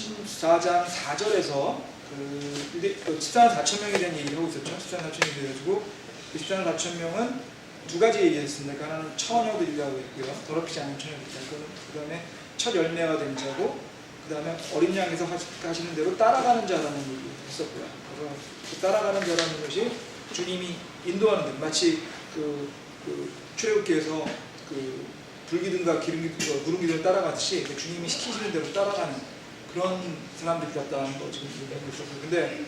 14장 4절에서 14만 4천 명에 대한 얘기를 하고 있었죠. 14만 4천 명이 돼가지고 그 14만 4천 명은 두 가지 얘기했습니다. 하나는 처녀들이라고 했고요. 더럽히지 않은 처녀들이다. 그 다음에 첫 열매가 된 자고, 그 다음에 어린 양에서 하시는 대로 따라가는 자라는 얘기를 했었고요. 그래서 그 따라가는 자라는 것이 주님이 인도하는 듯, 마치 출애굽기에서 불기둥과 기름기둥과 구름기둥을 따라가듯이 주님이 시키시는 대로 따라가는 그런 사람들이 같다는 거 지금 얘기하고 있었고요. 근데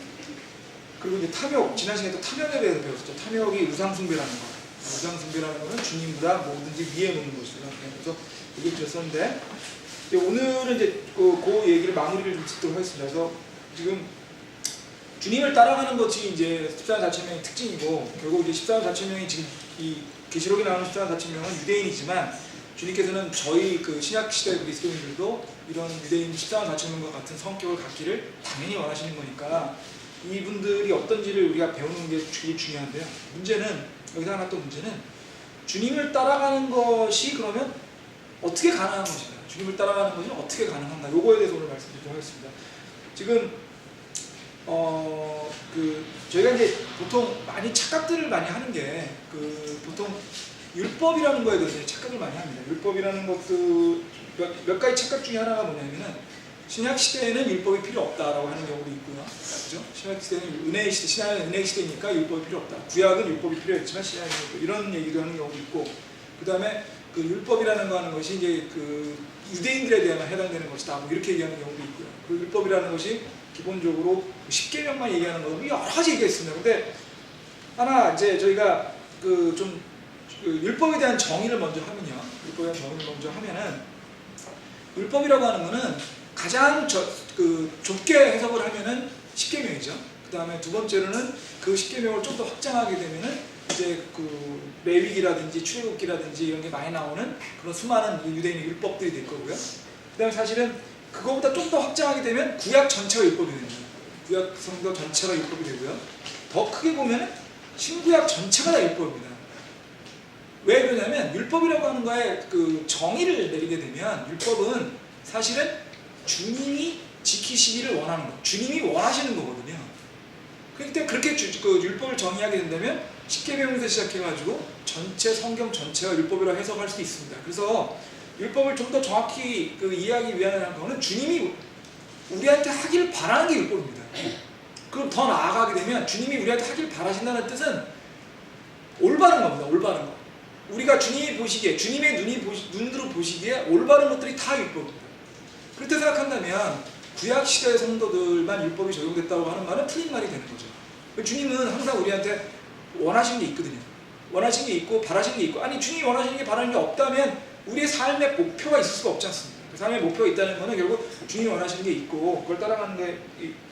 그리고 이제 탐욕, 지난 시간에 또 탐욕에 대해서 배웠었죠. 탐욕이 우상숭배라는 거. 우상숭배라는 거는 주님보다 뭐든지 위에 놓는 것이다. 그래서 얘기를 드렸었는데, 오늘은 이제 그 얘기를 마무리를 좀 짓도록 하겠습니다. 그래서 지금 주님을 따라가는 것이 이제 14만 4천 명의 특징이고, 결국 이제 14만 4천 명이 지금 이 계시록에 나오는 14만 4천 명은 유대인이지만, 주님께서는 저희 신약시대 그리스도인들도 이런 유대인 14만 4천 명과 같은 성격을 갖기를 당연히 원하시는 거니까 이분들이 어떤지를 우리가 배우는 게 되게 중요한데요. 문제는, 여기서 하나 또 문제는, 주님을 따라가는 것이 그러면 어떻게 가능한 것인가? 주님을 따라가는 것이 어떻게 가능한가? 요거에 대해서 오늘 말씀드리도록 하겠습니다. 지금 저희가 이제 보통 많이 착각들을 많이 하는 게 보통 율법이라는 거에 대해서 착각을 많이 합니다. 율법이라는 것도 몇 가지 착각 중에 하나가 뭐냐면은, 신약 시대에는 율법이 필요 없다라고 하는 경우도 있고요. 그렇죠? 신약 시대는 은혜의 시대, 신약은 은혜의 시대니까 율법이 필요 없다. 구약은 율법이 필요했지만 신약은 이런 얘기도 하는 경우도 있고, 그 다음에 율법이라는 거 하는 것이 이제 유대인들에 대한 해당되는 것이다. 뭐 이렇게 얘기하는 경우도 있고요. 그 율법이라는 것이 기본적으로 10계명만 얘기하는 거는 여러 가지 얘기가 있습니다. 근데 하나 이제 저희가 율법에 대한 정의를 먼저 하면요. 율법에 대한 정의를 먼저 하면은, 율법이라고 하는 거는 가장 좁게 해석을 하면은 10계명이죠. 그 다음에 두 번째로는 그 10계명을 좀 더 확장하게 되면은 이제 레위기라든지 출애굽기라든지 이런 게 많이 나오는 그런 수많은 유대인의 율법들이 될 거고요. 그 다음에 사실은 그거보다 좀 더 확장하게 되면 구약 전체가 율법이 됩니다. 구약 성경 전체가 율법이 되고요. 더 크게 보면은 신구약 전체가 다 율법입니다. 왜 그러냐면, 율법이라고 하는 거에 정의를 내리게 되면, 율법은 사실은 주님이 지키시기를 원하는 거, 주님이 원하시는 거거든요. 그러니까 그렇게 율법을 정의하게 된다면 10계명에서 시작해가지고 전체 성경 전체가 율법이라고 해석할 수 있습니다. 그래서 율법을 좀 더 정확히 이해하기 위한 거는 주님이 우리한테 하길 바라는 게 율법입니다. 그럼 더 나아가게 되면 주님이 우리한테 하길 바라신다는 뜻은 올바른 겁니다. 올바른 거. 우리가 주님이 보시기에, 주님의 눈으로 보시기에 올바른 것들이 다 율법입니다. 그렇게 생각한다면 구약시대의 성도들만 율법이 적용됐다고 하는 말은 틀린 말이 되는 거죠. 주님은 항상 우리한테 원하시는 게 있거든요. 원하시는 게 있고 바라시는 게 있고, 아니 주님이 원하시는 게 바라는 게 없다면 우리의 삶의 목표가 있을 수가 없지 않습니까? 그 삶의 목표가 있다는 것은 결국 주님이 원하시는 게 있고 그걸 따라가는 게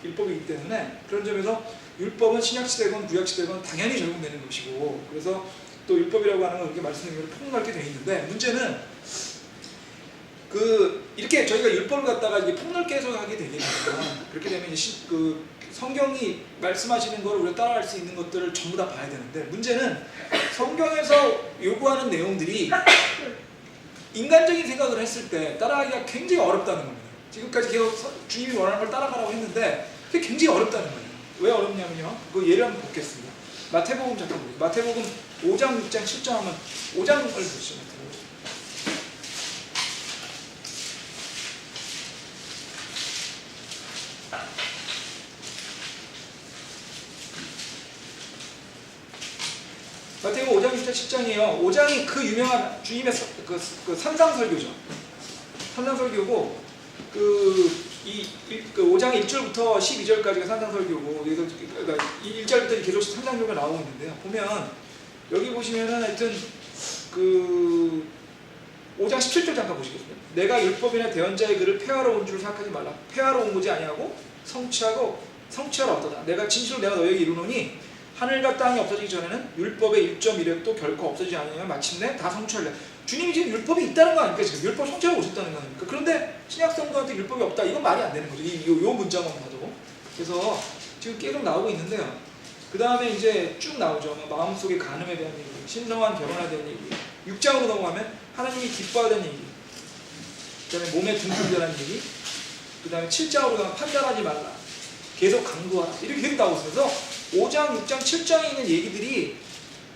율법이기 때문에, 그런 점에서 율법은 신약시대건 구약시대건 당연히 적용되는 것이고, 그래서 또 율법이라고 하는 건 이렇게 말씀드린 대로 폭넓게 되어 있는데, 문제는 이렇게 저희가 율법을 갖다가 이게 폭넓게 해석하게 되면, 그렇게 되면 이제 성경이 말씀하시는 걸 우리가 따라갈 수 있는 것들을 전부 다 봐야 되는데, 문제는 성경에서 요구하는 내용들이 인간적인 생각을 했을 때 따라가기가 굉장히 어렵다는 겁니다. 지금까지 계속 주님이 원하는 걸 따라가라고 했는데 그게 굉장히 어렵다는 거예요. 왜 어렵냐면요, 그 예를 한번 보겠습니다. 마태복음 잠깐 보세요. 마태복음 5장, 6장, 7장 하면 5장을 보시죠. 마태복음 5장, 6장, 7장이에요. 5장이 그 유명한 주님의 산상설교죠. 산상설교고, 5장 1절부터 12절까지가 산상설교고, 그러니까 1절부터 계속 산상설교가 나오고 있는데요. 보면 여기 보시면은 하여튼 5장 17절 잠깐 보시겠어요? 내가 율법이나 대언자의 글을 폐하러 온 줄 생각하지 말라. 폐하러 온 것이 아니하고 성취하러 왔다. 내가 진실로 내가 너에게 이루노니 하늘과 땅이 없어지기 전에는 율법의 1.1획도 결코 없어지지 않으면 마침내 다 성취하려. 주님이 지금 율법이 있다는 거 아닙니까? 지금 율법 성취하고 오셨다는 거 아닙니까? 그런데 신약성도한테 율법이 없다, 이건 말이 안 되는 거죠. 요 문장만 봐도. 그래서 지금 계속 나오고 있는데요. 그 다음에 이제 쭉 나오죠. 마음속의 간음에 대한 얘기, 신성한 결혼에 대한 얘기. 6장으로 넘어가면 하나님이 기뻐하는 얘기, 그 다음에 몸에 둥글다는 얘기, 그 다음에 7장으로 가면 판단하지 말라. 계속 강구하라. 이렇게 계속 나오고 있어요. 그래서 5장, 6장, 7장에 있는 얘기들이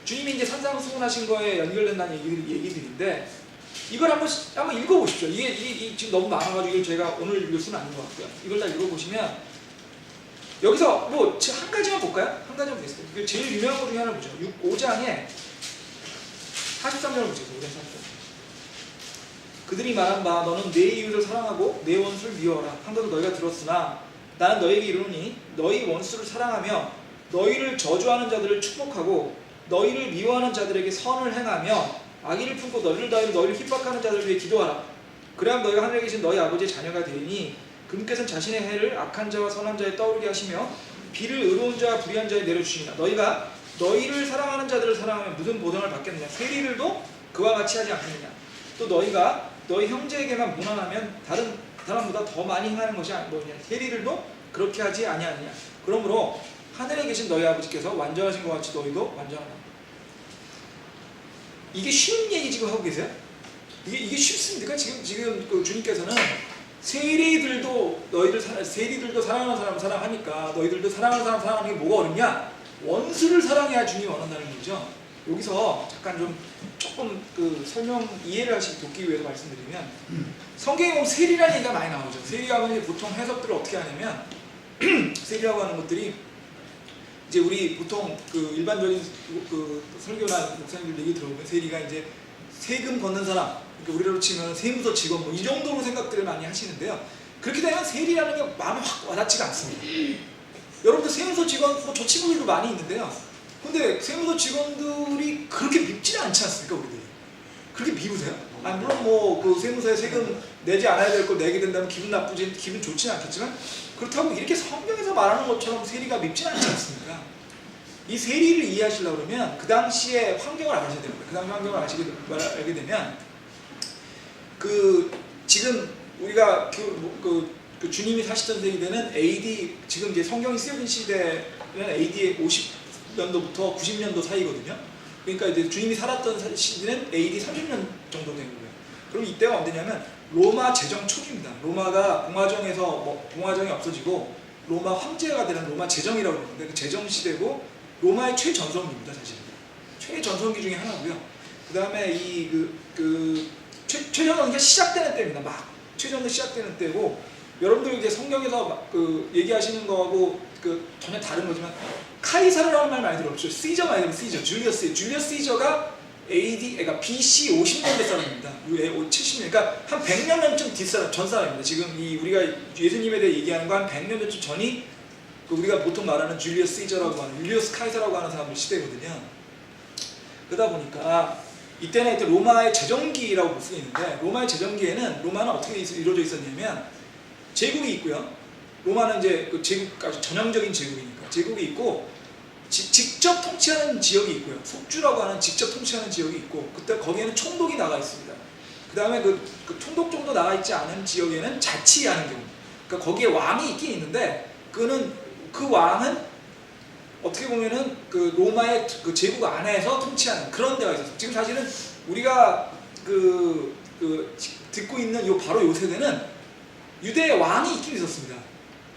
주님이 이제 산상수훈하신 거에 연결된다는 얘기들인데 이걸 한번 읽어보십시오. 이게 지금 너무 많아가지고 이걸 제가 오늘 읽을 수는 아닌 것 같고요. 이걸 다 읽어보시면 여기서 뭐 한 가지만 볼까요? 한 가지만 보겠습니다. 제일 유명한 것 중에 하나를 보죠. 5장에 43절을 보세요. 5장 43절. 그들이 말한 바 너는 내 이웃을 사랑하고 내 원수를 미워하라 한 것을 너희가 들었으나 나는 너희에게 이르노니 너희 원수를 사랑하며 너희를 저주하는 자들을 축복하고 너희를 미워하는 자들에게 선을 행하며 악의를 품고 너희를 핍박하는 자들을 위해 기도하라. 그래야 너희가 하늘에 계신 너희 아버지의 자녀가 되리니 그분께서는 자신의 해를 악한 자와 선한 자에 떠오르게 하시며 비를 의로운 자와 불의한 자에 내려주시니라. 너희가 너희를 사랑하는 자들을 사랑하면 무슨 보상을 받겠느냐. 세리들도 그와 같이 하지 않겠느냐. 또 너희가 너희 형제에게만 무난하면 다른 사람보다 더 많이 행하는 것이 뭐냐. 세리들도 그렇게 하지 아니하느냐. 그러므로 하늘에 계신 너희 아버지께서 완전하신 것 같이 너희도 완전하다. 이게 쉬운 얘기 지금 하고 계세요? 이게 쉽습니까? 지금 그 주님께서는 세리들도 사랑하는 사람을 사랑하니까 너희들도 사랑하는 사람 사랑하는 게 뭐가 어렵냐? 원수를 사랑해야 주님이 원한다는 거죠. 여기서 잠깐 조금 그 설명 이해를 돕기 위해서 말씀드리면 성경에 보면 세리라는 얘기가 많이 나오죠. 세리라고 하면 보통 해석들을 어떻게 하냐면 세리라고 하는 것들이 이제 우리 보통 그 일반적인 그 설교나 목사님들 얘기 들어보면 세리가 이제 세금 걷는 사람, 그러니까 우리로 치면 세무서 직원 뭐 이 정도로 생각들을 많이 하시는데요. 그렇게 되면 세리라는 게 마음에 확 와닿지가 않습니다. 여러분들 세무서 직원 뭐 저 친구들도 많이 있는데요. 근데 세무서 직원들이 그렇게 밉지는 않지 않습니까, 우리들이? 그렇게 미우세요? 아니 물론 뭐 그 세무서에 세금 내지 않아야 될 걸 내게 된다면 기분 좋지는 않겠지만 그렇다고 이렇게 성경에서 말하는 것처럼 세리가 밉지는 않지 않습니까? 이 세리를 이해하시려고 그러면 그 당시의 환경을 아셔야 됩니다. 그 당시 환경을 알게 되면 그 지금 우리가 그 주님이 사시던 세기대는 AD 지금 이제 성경이 쓰여진 시대는 AD 50년도부터 90년도 사이거든요. 그러니까 이제 주님이 살았던 시대는 AD 30년 정도 된 거예요. 그럼 이때가 언제냐면 로마 제정 초기입니다. 로마가 봉화정이 없어지고 로마 황제가 되는 로마 제정이라고 그러는데 그 제정 시대고 로마의 최전성기입니다, 사실. 최전성기 중에 하나고요. 그 다음에 최전성기가 시작되는 때입니다. 막 최전성기 시작되는 때고 여러분들 이제 성경에서 얘기하시는 거하고 전혀 다른 거지만 카이사르라는 말 많이 들어보셨죠? 시저 많이 들어보셨죠? 시저, 줄리어스 시저가 AD, 그러니까 BC 50년대 사람입니다. 70년, 그러니까 한 100년 전쯤 전 사람입니다. 지금 우리가 예수님에 대해 얘기하는 거 한 100년 전쯤 전이 우리가 보통 말하는 줄리어스 시저라고 하는 율리어스 카이사라고 하는 사람들 시대거든요. 그러다 보니까 이때는 로마의 제정기라고 볼 수 있는데 로마의 제정기에는 로마는 어떻게 이루어져 있었냐면 제국이 있고요. 로마는 이제 그 제국까지 전형적인 제국이니까 제국이 있고 직접 통치하는 지역이 있고요. 속주라고 하는 직접 통치하는 지역이 있고 그때 거기에는 총독이 나가 있습니다. 그 다음에 그 총독 정도 나가 있지 않은 지역에는 자치하는 경우. 그러니까 거기에 왕이 있긴 있는데 그 왕은 어떻게 보면은 그 로마의 그 제국 안에서 통치하는 그런 데가 있었어요. 지금 사실은 우리가 듣고 있는 바로 요 세대는 유대의 왕이 있긴 있었습니다.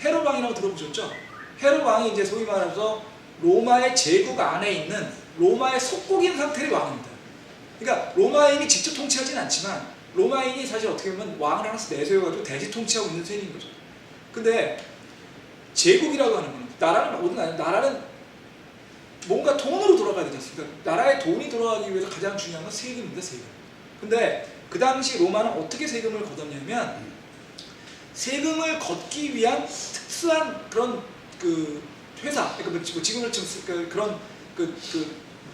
헤롯 왕이라고 들어보셨죠? 헤롯 왕이 이제 소위 말해서 로마의 제국 안에 있는 로마의 속국인 상태의 왕입니다. 그러니까 로마인이 직접 통치하지는 않지만 로마인이 사실 어떻게 보면 왕을 하나씩 내세워가지고 대신 통치하고 있는 셈인 거죠. 근데 제국이라고 하는 건 나라는 뭔가 돈으로 돌아가야 되지 않습니까? 나라의 돈이 돌아가기 위해서 가장 중요한 건 세금입니다. 세금. 근데 그 당시 로마는 어떻게 세금을 걷었냐면 세금을 걷기 위한 특수한 그런 회사, 그러니까 지금을 그런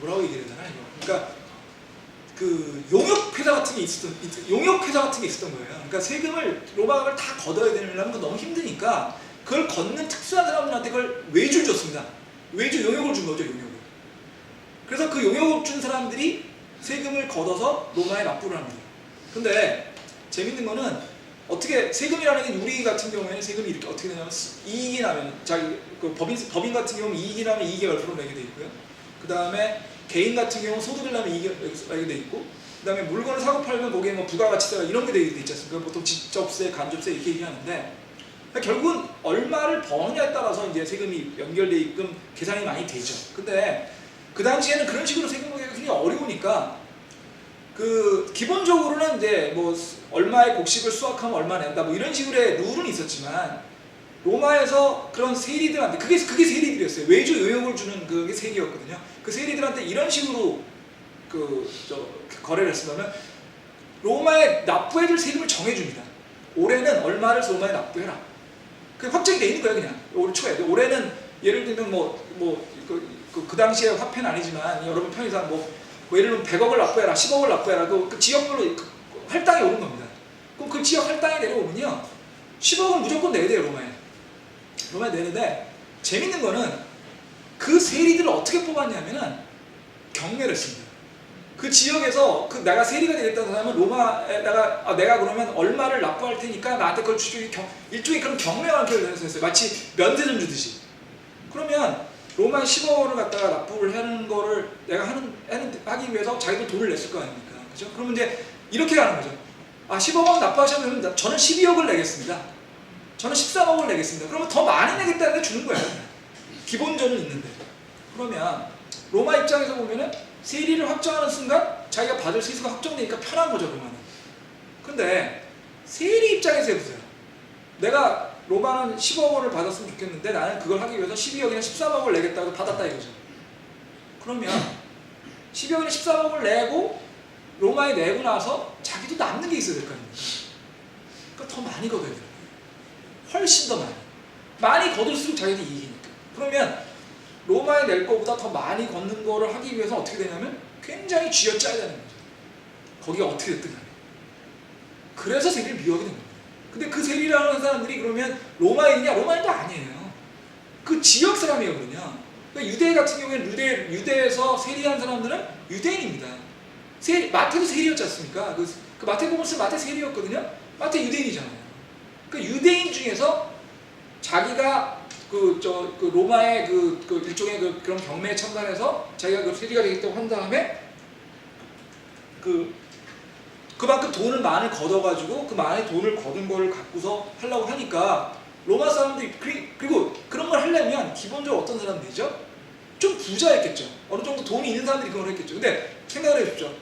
뭐라고 얘기해야 되나 이거. 그러니까 용역 회사 같은 게 있었던 거예요. 그러니까 세금을 로마가 다 걷어야 되려면 그건 너무 힘드니까 그걸 걷는 특수한 사람들한테 그걸 외주를 줬습니다. 용역을 준 거죠, 용역을. 그래서 그 용역을 준 사람들이 세금을 걷어서 로마에 납부를 합니다. 근데 재밌는 거는 어떻게 세금이라는 게 우리 같은 경우에는 세금이 이렇게 어떻게 되냐면 이익이 나면 법인 같은 경우는 이익이 나면 이익의 10% 내게 돼 있고요. 그 다음에 개인 같은 경우는 소득을 나면 이익이 내게 돼 있고 그 다음에 물건을 사고 팔면 거기에 뭐 부가가치세가 이런 게 되게 돼 있지 않습니까? 보통 직접세, 간접세 이렇게 얘기하는데 그러니까 결국은 얼마를 버느냐에 따라서 이제 세금이 연결돼 있끔 계산이 많이 되죠. 근데 그 당시에는 그런 식으로 세금 내기가 굉장히 어려우니까 그 기본적으로는 이제 뭐 얼마의 곡식을 수확하면 얼마 낸다 뭐 이런 식으로의 룰은 있었지만 로마에서 그런 세리들한테 그게 세리들이었어요. 외주 의혹을 주는 그게 세리였거든요. 그 세리들한테 이런 식으로 거래를 했으면 로마에 납부해줄 세금을 정해줍니다. 올해는 얼마를 로마에 납부해라. 그 확정이 돼 있는 거예요, 그냥. 올 초에. 올해는 예를 들면 그 당시에 화폐는 아니지만 여러분 편의상 예를 들면 100억을 납부해라, 10억을 납부해라. 그 지역별로 할당이 오는 겁니다. 그럼 그 지역 할당이 내려오면요, 10억은 무조건 내야 돼요, 로마에. 로마에 내는데 재밌는 거는 그 세리들을 어떻게 뽑았냐면은 경매를 했습니다. 그 지역에서 내가 세리가 되겠다는 사람은 로마에다가 내가 그러면 얼마를 납부할 테니까 나한테 그걸 일종의 그런 경매와 결정했어요. 마치 면세점 주듯이. 그러면 로마에 10억 원을 갖다가 납부를 하는 거를 내가 하기 위해서 자기도 돈을 냈을 거 아닙니까? 그죠? 그러면 이제 이렇게 가는 거죠. 10억 원 납부하시면 저는 12억을 내겠습니다. 저는 13억을 내겠습니다. 그러면 더 많이 내겠다는데 주는 거예요. 기본전은 있는데. 그러면 로마 입장에서 보면은 세리를 확정하는 순간 자기가 받을 세수가 확정되니까 편한 거죠, 로마는. 근데 세리 입장에서 해보세요. 내가 로마는 10억 원을 받았으면 좋겠는데 나는 그걸 하기 위해서 12억이나 13억을 내겠다고 받았다 이거죠. 그러면 12억이나 13억을 내고 로마에 내고 나서 자기도 남는 게 있어야 될 거 아닙니까? 그러니까 더 많이 걷어야 돼요. 훨씬 더 많이 걷을수록 자기한테 이익이니까. 그러면 로마에 낼 거보다 더 많이 걷는 거를 하기 위해서 어떻게 되냐면 굉장히 쥐어짜야 되는 거죠. 거기가 어떻게 됐든 간에. 그래서 세리를 미워하게 된 겁니다. 근데 그 세리라는 사람들이 그러면 로마인이냐? 로마인도 아니에요. 그 지역 사람이거든요. 그러니까 유대 같은 경우에는 유대에서 세리한 사람들은 유대인입니다. 마태도 세리였지 않습니까? 그 마태복음 쓰면 마태 세리였거든요. 마태 유대인이잖아요. 그 유대인 중에서 자기가 로마의 일종의 그런 경매에 참가해서 자기가 그 세리가 되겠다고 한 다음에 그만큼 돈을 많이 걷어가지고 그 많이 돈을 거둔 거를 갖고서 하려고 하니까 로마 사람들이 그리고 그런 걸 하려면 기본적으로 어떤 사람들이죠? 좀 부자였겠죠. 어느 정도 돈이 있는 사람들이 그걸 했겠죠. 근데 생각을 해보십시오.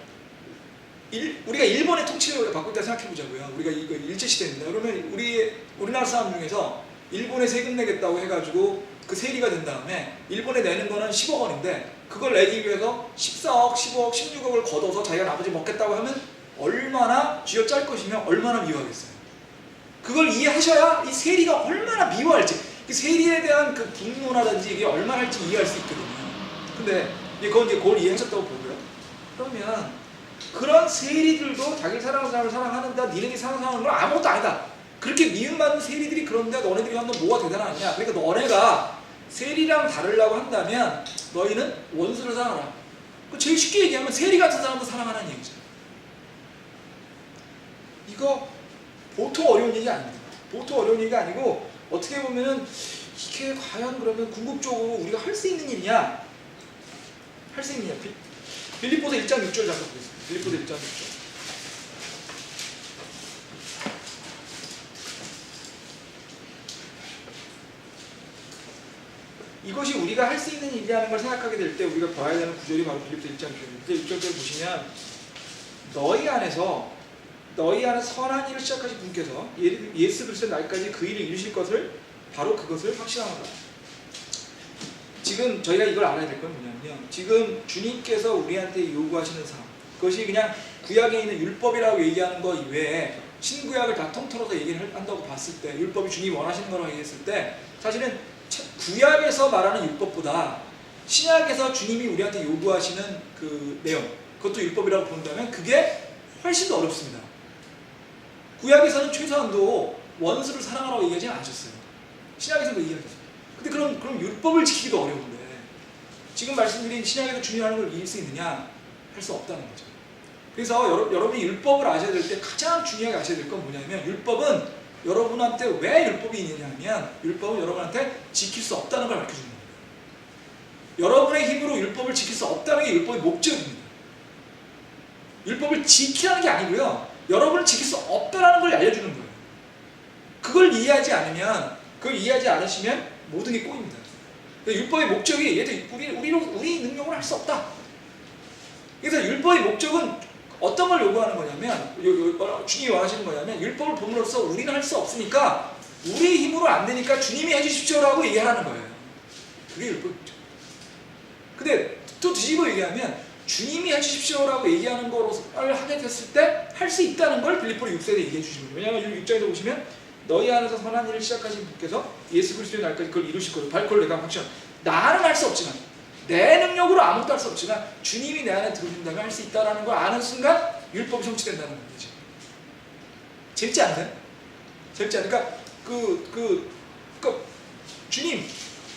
우리가 일본의 통치를 바꿀 때 생각해 보자고요. 우리가 이거 일제시대입니다. 그러면 우리나라 사람 중에서 일본에 세금 내겠다고 해가지고 그 세리가 된 다음에 일본에 내는 거는 10억 원인데 그걸 내기 위해서 14억, 15억, 16억을 걷어서 자기가 나머지 먹겠다고 하면 얼마나 쥐어짤 것이며 얼마나 미워하겠어요. 그걸 이해하셔야 이 세리가 얼마나 미워할지, 그 세리에 대한 그 분노라든지 이게 얼마나 할지 이해할 수 있거든요. 근데 그걸 이해하셨다고 보고요. 그러면 그런 세리들도 자기를 사랑하는 사람을 사랑하는데 니네들이 사랑하는 건 아무것도 아니다. 그렇게 미움받는 세리들이 그런데 너네들이 하는 뭐가 대단하냐. 그러니까 너네가 세리랑 다르려고 한다면 너희는 원수를 사랑하라. 제일 쉽게 얘기하면 세리 같은 사람도 사랑하라는 얘기죠. 이거 보통 어려운 얘기 아닙니다. 보통 어려운 얘기가 아니고 어떻게 보면은 이게 과연 그러면 궁극적으로 우리가 할 수 있는 일이냐? 할 수 있는 일이냐? 빌립보서 1장 6절 잠깐 보겠습니다. 빌립보서 1장 6절. 이것이 우리가 할 수 있는 일이라는 걸 생각하게 될 때 우리가 봐야 되는 구절이 바로 빌립보서 1장 6절입니다. 6절을 보시면 너희 안에 선한 일을 시작하신 분께서 예수 그리스도의 날까지 그 일을 이루실 것을 바로 그것을 확신하노라. 지금 저희가 이걸 알아야 될 건 뭐냐면요. 지금 주님께서 우리한테 요구하시는 삶, 그것이 그냥 구약에 있는 율법이라고 얘기하는 것 이외에 신구약을 다 통틀어서 얘기를 한다고 봤을 때, 율법이 주님이 원하시는 거라고 얘기했을 때 사실은 구약에서 말하는 율법보다 신약에서 주님이 우리한테 요구하시는 그 내용, 그것도 율법이라고 본다면 그게 훨씬 더 어렵습니다. 구약에서는 최소한도 원수를 사랑하라고 얘기하지 않으셨어요. 신약에서도 얘기하셨어요. 근데 그럼 율법을 지키기도 어려운데 지금 말씀드린 신약에서 주님이 하는 걸 이길 수 있느냐? 할 수 없다는 거죠. 그래서 여러분이 율법을 아셔야 될 때 가장 중요하게 아셔야 될 건 뭐냐면 율법은 여러분한테 왜 율법이 있느냐 하면 율법은 여러분한테 지킬 수 없다는 걸 밝혀주는 겁니다. 여러분의 힘으로 율법을 지킬 수 없다는 게 율법의 목적입니다. 율법을 지키라는 게 아니고요. 여러분을 지킬 수 없다는 걸 알려주는 거예요. 그걸 이해하지 않으시면 모든 게 꼬입니다. 율법의 목적이 얘도 우리 능력으로 할 수 없다. 그래서 율법의 목적은 어떤 걸 요구하는 거냐면 주님이 원하시는 거냐면 율법을 봄으로써 우리는 할 수 없으니까 우리 힘으로 안 되니까 주님이 해주십시오라고 얘기하는 거예요. 그게 율법의 목적. 근데 또 뒤집어 얘기하면 주님이 해주십시오라고 얘기하는 거를 하게 됐을 때 할 수 있다는 걸 빌립보로 6세에 얘기해 주시는 거예요. 왜냐하면 6장에도 보시면 너희 안에서 선한 일을 시작하신 분께서 예수 그리스도의 날까지 그걸 이루실 거예요. 바로 그걸 내가 확신합니다. 나는 할 수 없지만 내 능력으로 아무것도 할 수 없지만 주님이 내 안에 들어오신다면 할 수 있다는 걸 아는 순간 율법이 성취된다는 거죠. 재밌지 않나요? 재밌지 않으니까 주님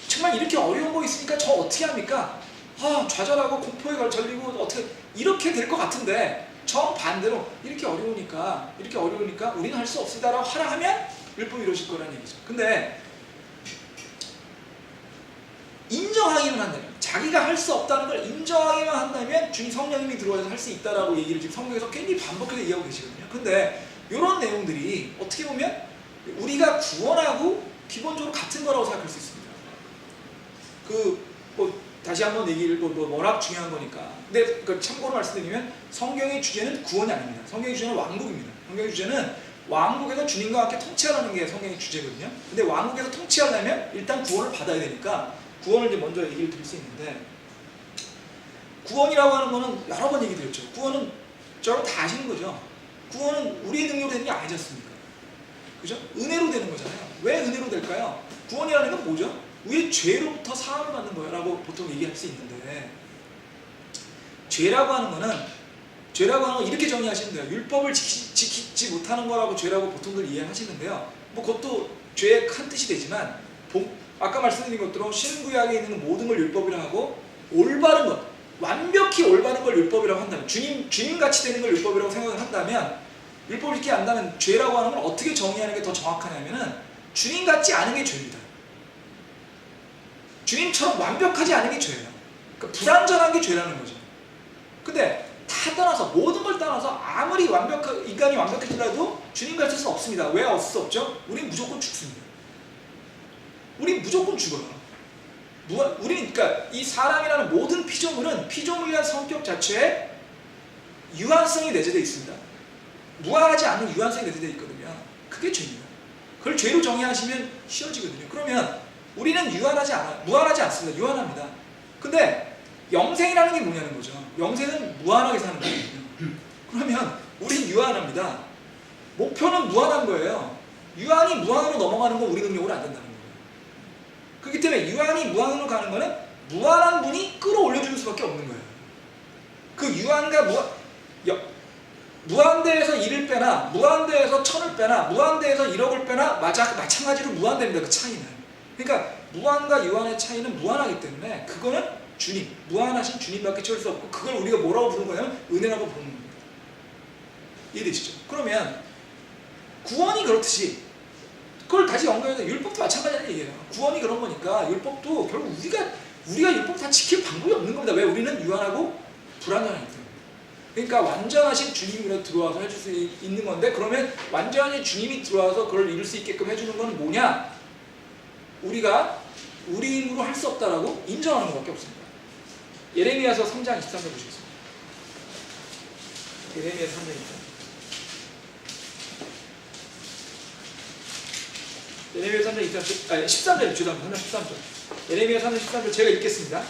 정말 이렇게 어려운 거 있으니까 저 어떻게 합니까? 좌절하고 공포에 걸리고 어떻게 이렇게 될 것 같은데 정반대로 이렇게 어려우니까 우리는 할 수 없습니다라고 하라 하면 율법이 이루어질 거라는 얘기죠. 근데 인정하기만 한다면, 자기가 할 수 없다는 걸 인정하기만 한다면 주님 성령님이 들어와서 할 수 있다라고 얘기를 지금 성경에서 굉장히 반복해서 얘기하고 계시거든요. 근데 이런 내용들이 어떻게 보면 우리가 구원하고 기본적으로 같은 거라고 생각할 수 있습니다. 다시 한번 얘기를 워낙 중요한 거니까. 근데 참고로 말씀드리면 성경의 주제는 구원이 아닙니다. 성경의 주제는 왕국입니다. 성경의 주제는 왕국에서 주님과 함께 통치하라는 게 성경의 주제거든요. 근데 왕국에서 통치하려면 일단 구원을 받아야 되니까 구원을 이제 먼저 얘기를 드릴 수 있는데, 구원이라고 하는 거는 여러 번 얘기 드렸죠. 구원은 여러분 다 아시는 거죠. 구원은 우리의 능력으로 되는 게 아니지 않습니까? 그죠? 은혜로 되는 거잖아요. 왜 은혜로 될까요? 구원이라는 건 뭐죠? 우리의 죄로부터 사함을 받는 거야 라고 보통 얘기할 수 있는데, 죄라고 하는 거는 이렇게 정의하시면 돼요. 율법을 지키지 못하는 거라고 죄라고 보통들 이해하시는데요. 그것도 죄의 큰 뜻이 되지만, 아까 말씀드린 것처럼 신구약에 있는 모든 걸 율법이라고 하고, 올바른 것, 완벽히 올바른 걸 율법이라고 한다면, 주님같이 되는 걸 율법이라고 생각을 한다면, 율법을 지키지 않는다면 죄라고 하는 걸 어떻게 정의하는 게 더 정확하냐면은 주님같지 않은 게 죄입니다. 주님처럼 완벽하지 않은 게 죄예요. 그러니까 불완전한 게 죄라는 거죠. 근데 다 떠나서, 모든 걸 떠나서 아무리 인간이 완벽해지더라도 주님과 있을 수 없습니다. 왜 없을 수 없죠? 우린 무조건 죽습니다. 우린 무조건 죽어요. 그러니까 이 사람이라는 모든 피조물이라는 성격 자체에 유한성이 내재되어 있습니다. 무한하지 않는 유한성이 내재되어 있거든요. 그게 죄입니다. 그걸 죄로 정의하시면 쉬워지거든요. 그러면 우리는 무한하지 않습니다. 유한합니다. 근데 영생이라는 게 뭐냐는 거죠. 영생은 무한하게 사는 거거든요. 그러면 우린 유한합니다. 목표는 무한한 거예요. 유한이 무한으로 넘어가는 건 우리 능력으로 안 된다는 거예요. 그렇기 때문에 유한이 무한으로 가는 거는 무한한 분이 끌어올려주는 수밖에 없는 거예요. 그 유한과 무한대에서 1을 빼나, 무한대에서 1000을 빼나, 무한대에서 1억을 빼나 마찬가지로 무한대입니다. 그 차이는. 그러니까 무한과 유한의 차이는 무한하기 때문에 그거는 무한하신 주님밖에 채울 수 없고, 그걸 우리가 뭐라고 부르는 거냐면 은혜라고 부르는 겁니다. 이해되시죠? 그러면 구원이 그렇듯이 그걸 다시 연결해서 율법도 마찬가지라는 얘기예요. 구원이 그런 거니까 율법도 결국 우리가 율법 다 지킬 방법이 없는 겁니다. 왜? 우리는 유한하고 불완전하기 때문에. 그러니까 완전하신 주님이 들어와서 해줄 수 있는 건데, 그러면 완전히 주님이 들어와서 그걸 이룰 수 있게끔 해주는 건 뭐냐? 우리가 우리 힘으로 할 수 없다라고 인정하는 것밖에 없습니다. 예레미야서 3장 23절 보시겠습니다. 예레미야 3장 23절. 예레미야 3장 23절, 13절, 죄송합니다. 13절. 예레미야 3장 13절 제가 읽겠습니다.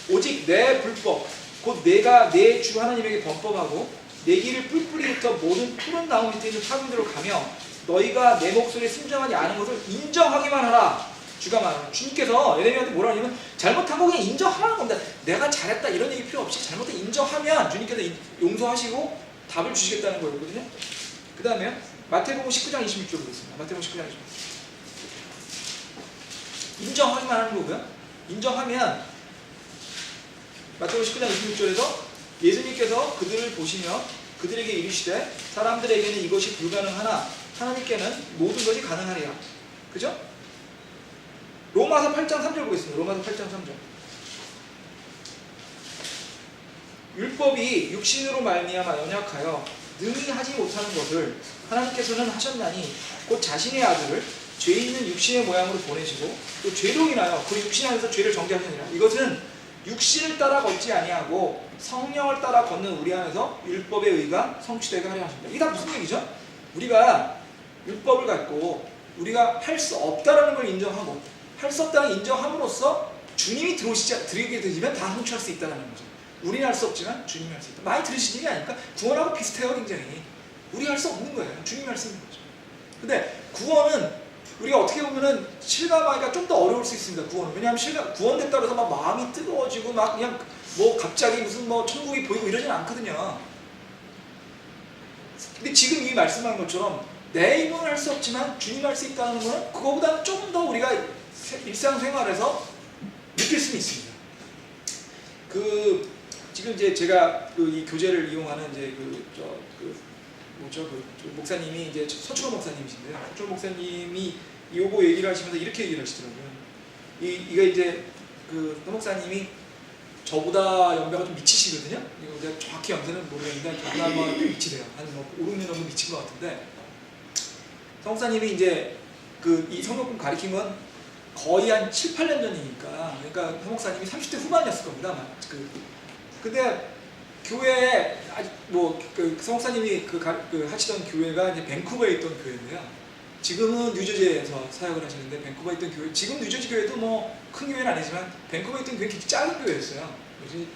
오직 내 불법, 곧 내가 내 주 하나님에게 범법하고 내 길을 뿔뿔이부터 모든 푸른 나무 밑에 있는 파근대로 가며 너희가 내 목소리에 순종하지 않은 것을 인정하기만 하라. 주가 말하는, 주님께서 예레미야한테 뭐라 하냐면 잘못한 거 그냥 인정하라는 겁니다. 내가 잘했다 이런 얘기 필요 없이 잘못한 인정하면 주님께서 용서하시고 답을 주시겠다는 거거든요. 그 다음에 마태복음 19장 26절 보겠습니다. 마태복음 19장 26절. 인정하기만 하는 거고요. 인정하면 마태복음 19장 26절에서 예수님께서 그들을 보시며 그들에게 이르시되 사람들에게는 이것이 불가능하나 하나님께는 모든 것이 가능하리라. 그죠? 로마서 8장 3절 보겠습니다. 로마서 8장 3절. 율법이 육신으로 말미암아 연약하여 능히 하지 못하는 것을 하나님께서는 하셨나니 곧 자신의 아들을 죄 있는 육신의 모양으로 보내시고 또 죄로 인하여 그 육신 안에서 죄를 정죄하시니라. 이것은 육신을 따라 걷지 아니하고 성령을 따라 걷는 우리 안에서 율법의 의가 성취되게 하려 하십니다. 이게 다 무슨 얘기죠? 우리가 율법을 갖고 우리가 할 수 없다라는 걸 인정하고 할 수 없다는 인정함으로써 주님이 들이게 되시면 다 성취할 수 있다는 거죠. 우리는 할 수 없지만 주님이 할 수 있다. 많이 들으신 얘기 아닐까? 구원하고 비슷해요, 굉장히. 우리가 할 수 없는 거예요. 주님이 할 수 있는 거죠. 근데 구원은 우리가 어떻게 보면은 실감하기가 좀 더 어려울 수 있습니다. 구원은. 왜냐하면 구원됐다고 해서 막 마음이 뜨거워지고 막 그냥 뭐 갑자기 무슨 뭐 천국이 보이고 이러진 않거든요. 근데 지금 이 말씀한 것처럼 내 힘은 할 수 없지만 주님 할 수 있다는 거는 그거보다는 좀 더 우리가 일상생활에서 느낄 수는 있습니다. 지금 이제 제가 이 교재를 이용하는 이제 목사님이 이제 서초로 목사님이신데요. 서초로 목사님이 요거 얘기를 하시면서 이렇게 얘기를 하시더라고요. 이거 이제 그 목사님이 저보다 연배가 좀 미치시거든요. 이거 제가 정확히 연세는 모르겠는데 저보다 아마 미치대요. 한 5, 6년 정도 미친 것 같은데 성사님이 이제 이 성경품 가르친 건 거의 한 7, 8년 전이니까 그러니까 목사님이 30대 후반이었을 겁니다. 근데 교회에 성목사님이 하시던 교회가 이제 밴쿠버에 있던 교회인데요. 지금은 뉴저지에서 사역을 하시는데 밴쿠버에 있던 교회, 지금 뉴저지 교회도 뭐 큰 교회는 아니지만 밴쿠버에 있던 교회는 굉장히 작은 교회였어요.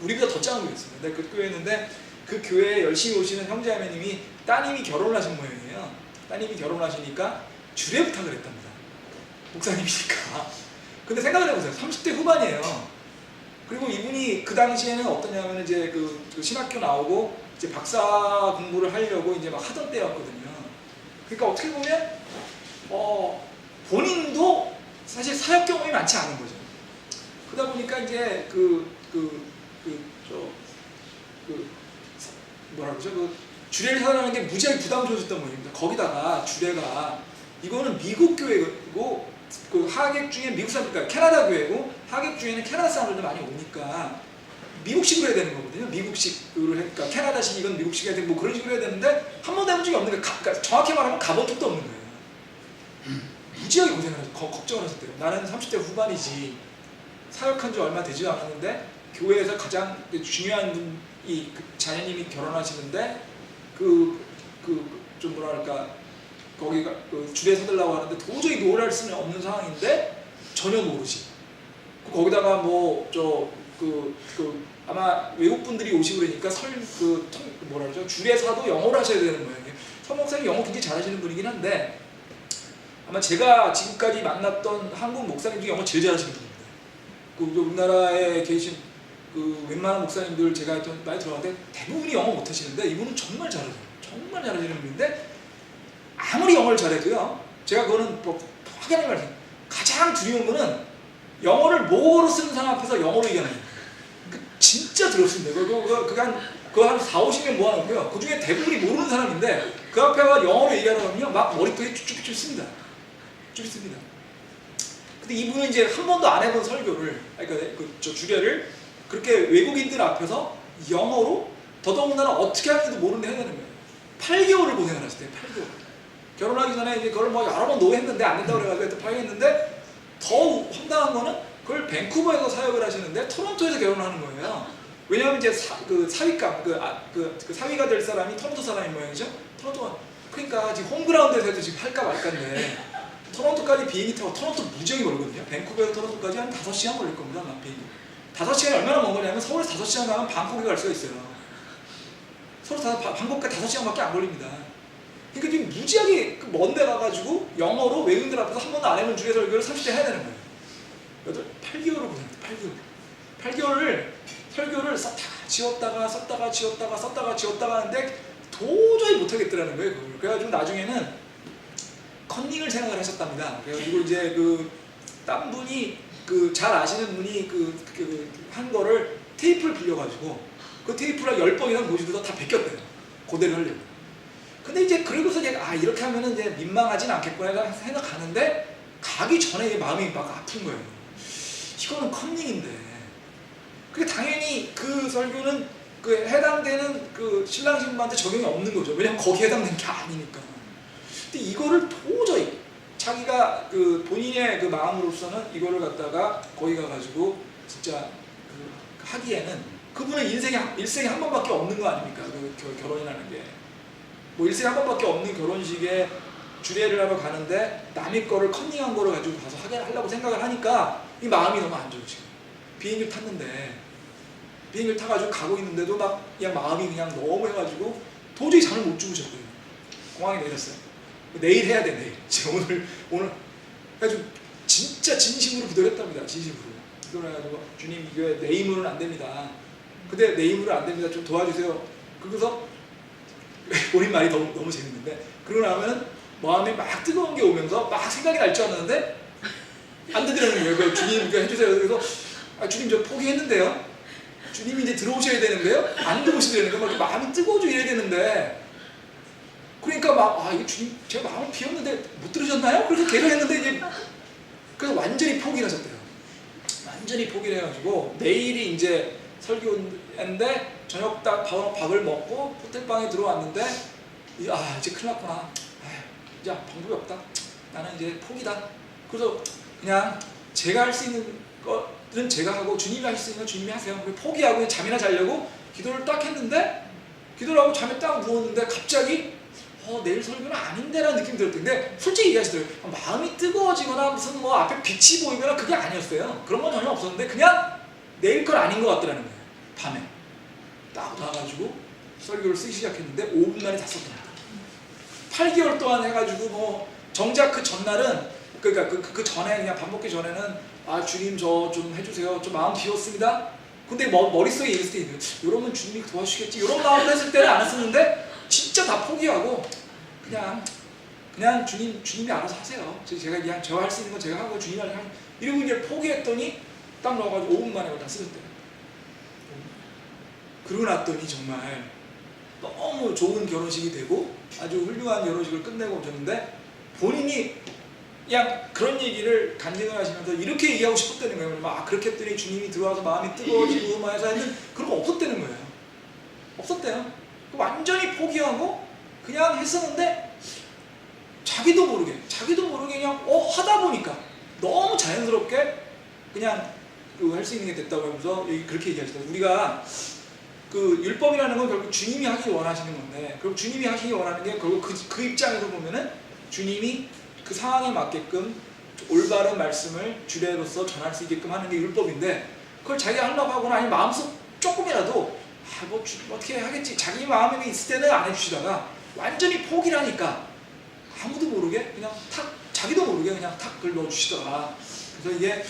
우리보다 더 작은 교회였어요. 근데 그 교회였는데 그 교회에 열심히 오시는 형제자매님이 따님이 결혼을 하신 모양이에요. 따님이 결혼하시니까 주례 부탁을 했답니다. 목사님이니까. 근데 생각을 해보세요. 30대 후반이에요. 그리고 이분이 그 당시에는 어떠냐면 이제 그 신학교 나오고 이제 박사 공부를 하려고 이제 막 하던 때였거든요. 그러니까 어떻게 보면 본인도 사실 사역 경험이 많지 않은 거죠. 그러다 보니까 이제 뭐라 그러죠? 주례를 사랑하는 게 무지하게 부담스러웠던 모양입니다. 거기다가 주례가 이거는 미국 교회고 하객 중에 미국 사람들, 그러니까 캐나다 교회고 하객 중에는 캐나다 사람들도 많이 오니까 미국식으로 해야 되는 거거든요. 미국식으로 그러니까 캐나다식 이건 미국식 해야 되고 뭐 그런 식으로 해야 되는데 한 번도 해본 적이 없는 거예요. 그러니까 정확히 말하면 가본 적도 없는 거예요. 무지하게 고생을 하셨어요. 걱정을 하셨대요. 나는 30대 후반이지 사역한 지 얼마 되지 않았는데 교회에서 가장 중요한 분이 자녀님이 결혼하시는데 좀 뭐랄까 거기가 주례 서들라고 하는데 도저히 노래할 수는 없는 상황인데 전혀 모르지. 거기다가 아마 외국 분들이 오시고 그러니까 뭐라 그러죠? 주례사도 영어로 하셔야 되는 거예요. 서 목사님 영어 굉장히 잘하시는 분이긴 한데 아마 제가 지금까지 만났던 한국 목사님 중에 영어 제일 잘하시는 분입니다. 우리나라에 계신 웬만한 목사님들 제가 많이 들어봤는데 대부분이 영어 못하시는데 이분은 정말 잘하세요. 정말 잘하시는 분인데 아무리 영어를 잘해도요. 제가 그거는 확연하게 말해요. 가장 두려운 거는 영어를 모국어로 쓰는 사람 앞에서 영어로 얘기하는 거예요. 진짜 두렵습니다. 그거 한 4, 50년 모아놓고요. 그 중에 대부분이 모르는 사람인데 그 앞에 가 영어로 얘기하려면 막 머리통이 쭉쭉쭉 씁니다. 쭉 씁니다. 근데 이분은 이제 한 번도 안 해본 설교를, 그러니까 주례를 그렇게 외국인들 앞에서 영어로 더더군다나 어떻게 하는지도 모르는데 해야 되는 거예요. 8개월을 고생을 하셨대요. 8개월. 결혼하기 전에 이제 그걸 뭐 여러 번 노했는데 안 된다고 그래가지고 또 파했는데 더 황당한 거는 그걸 밴쿠버에서 사역을 하시는데 토론토에서 결혼하는 거예요. 왜냐하면 이제 사위감, 사위가 될 사람이 토론토 사람인 모양이죠. 토론토가 그러니까 지금 홈그라운드에서 해도 지금 할까 말까인데 토론토까지 비행기 타고 토론토 무지하게 멀거든요. 밴쿠버에서 토론토까지 한 5시간 걸릴 겁니다. 아마 비행기. 5시간이 얼마나 먼 거냐면 서울에서 5시간 가면 방콕에 갈 수가 있어요. 서울에서 방콕까지 5시간밖에 안 걸립니다. 그러니까 지금 무지하게 먼데 가가지고 영어로 외국인들 앞에서 한 번도 안 해본 주례 설교를 30대 해야 되는 거예요. 8개월을 고생했어요. 8개월을 설교를 썼다가 지웠다가 하는데 도저히 못하겠더라는 거예요. 그걸. 그래가지고 나중에는 컨닝을 생각을 하셨답니다. 그래가지고 이제 딴 분이 잘 아시는 분이 한 거를 테이프를 빌려가지고 그 테이프를 10번 이상 보시면서 다 베꼈대요. 고대를 하려고. 근데 이제 그러고서 이렇게 하면은 이제 민망하진 않겠구나 생각하는데 가기 전에 마음이 막 아픈 거예요. 이거는 컨닝인데. 그게 당연히 그 설교는 그 해당되는 그 신랑 신부한테 적용이 없는 거죠. 왜냐면 거기에 해당되는 게 아니니까. 근데 이거를 도저히 자기가 그 본인의 그 마음으로서는 이거를 갖다가 거기 가가지고 진짜 그 하기에는 그분은 일생에 한 번밖에 없는 거 아닙니까? 그 결혼이라는 게. 뭐 일생에 한 번밖에 없는 결혼식에 주례를 하러 가는데 남의 거를 컨닝한 거를 가지고 가서 하려고 생각을 하니까 이 마음이 너무 안 좋으시고 비행기를 탔는데 비행기를 타가지고 가고 있는데도 막 그냥 마음이 그냥 너무 해가지고 도저히 잠을 못 주무셨대요. 공항에 내렸어요. 내일 해야 돼 내일. 지금 오늘 그래가지고 진짜 진심으로 기도했답니다. 진심으로 기도를 해가지고 주님 이게 내 힘으로는 안 됩니다. 근데 내 힘으로 안 됩니다. 좀 도와주세요. 그래서 본인 말이 너무 재밌는데 그러고 나면은 마음에 막 뜨거운 게 오면서 막 생각이 날 줄 알았는데 안 되더라는 거예요. 주님 이거 해주세요. 그래서 주님 저 포기했는데요. 주님이 이제 들어오셔야 되는데요. 안 들어오시더라는 거예요. 막 마음이 뜨거워져 이래야 되는데 그러니까 막 이게 주님 제가 마음을 비웠는데 못 들으셨나요? 그래서 계속했는데 이제 그래서 완전히 포기를 하셨대요. 완전히 포기를 해가지고 내일이 이제 설교인데 저녁 딱 밥을 먹고 호텔방에 들어왔는데 이제 큰일 났구나. 이제 방법이 없다. 나는 이제 포기다. 그래서 그냥 제가 할 수 있는 것은 제가 하고 주님이 할 수 있는 건 주님이 하세요. 포기하고 잠이나 자려고 기도를 딱 했는데 기도를 하고 잠에 딱 누웠는데 갑자기 내일 설교는 아닌데 라는 느낌이 들었는데 솔직히 얘기하시더라고요. 마음이 뜨거워지거나 무슨 뭐 앞에 빛이 보이거나 그게 아니었어요. 그런 건 전혀 없었는데 그냥 내일 건 아닌 것 같더라는 거예요. 밤에 딱 나와가지고 설교를 쓰기 시작했는데 5분 만에 다 썼던 거예요. 8개월 동안 해가지고 뭐 정작 그 전날은 그러니까 그 전에 그냥 밥 먹기 전에는 주님 저 좀 해주세요. 좀 마음 비웠습니다. 근데 머릿속에 얘기했을 때 이러면 주님이 도와주시겠지 이런 마음으로 했을 때는 안 했었는데 진짜 다 포기하고 그냥 주님이 알아서 하세요. 제가 그냥 제가 할 수 있는 건 제가 하고 주님이 하는 이러고 이제 포기했더니 딱 넣어가지고 5분 만에 다 쓰셨대요. 그러고 났더니 정말 너무 좋은 결혼식이 되고 아주 훌륭한 결혼식을 끝내고 오셨는데 본인이 그냥 그런 얘기를 간증을 하시면서 이렇게 얘기하고 싶었다는 거예요. 그렇게 했더니 주님이 들어와서 마음이 뜨거워지고 막 해서 했는데 그런 거 없었다는 거예요. 없었대요. 완전히 포기하고 그냥 했었는데 자기도 모르게 그냥 하다 보니까 너무 자연스럽게 그냥 할 수 있는 게 됐다고 하면서 그렇게 얘기하시더라고요. 우리가 그 율법이라는 건 결국 주님이 하기 원하시는 건데 결국 주님이 하시기 원하는 게 결국 그 입장에서 보면은 주님이 그 상황에 맞게끔 올바른 말씀을 주례로서 전할 수 있게끔 하는 게 율법인데 그걸 자기가 하려고 하거나 아니면 마음속 조금이라도 뭐 어떻게 하겠지 자기 마음에 있을 때는 안 해주시다가 완전히 포기를 하니까 아무도 모르게 그냥 자기도 모르게 그냥 그걸 넣어주시더라. 그래서 이게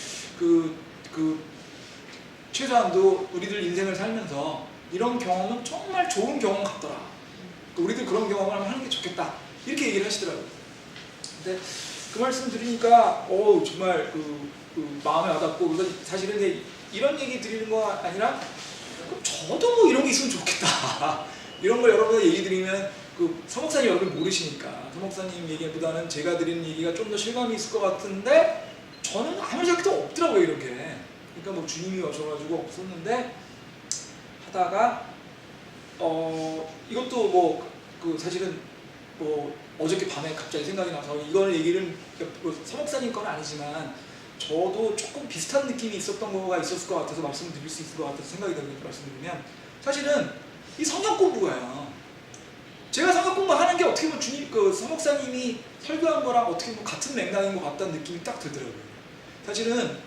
최소한도 우리들 인생을 살면서 이런 경험은 정말 좋은 경험 같더라. 우리들 그런 경험을 하는 게 좋겠다. 이렇게 얘기를 하시더라고요. 근데 그 말씀 들으니까 정말 마음에 와닿고 그래서 사실은 이제 이런 얘기 드리는 거 아니라 저도 뭐 이런 게 있으면 좋겠다. 이런 걸 여러분들 얘기 드리면 서목사님 여러분 모르시니까 서목사님 얘기보다는 제가 드리는 얘기가 좀 더 실감이 있을 것 같은데 저는 아무 생각도 없더라고요 이런 게. 그러니까 뭐 주님이 오셔가지고 없었는데 하다가 이것도 뭐 사실은 뭐 어저께 밤에 갑자기 생각이 나서 이거는 얘기를 서목사님 건 아니지만 저도 조금 비슷한 느낌이 있었던 거가 있었을 것 같아서 말씀을 드릴 수 있을 것 같아서 생각이 들어서 말씀드리면 사실은 이 성경 공부가요. 제가 성경 공부하는 게 어떻게 보면 주님 서목사님이 설교한 거랑 어떻게 보면 같은 맥락인 것 같다는 느낌이 딱 들더라고요. 사실은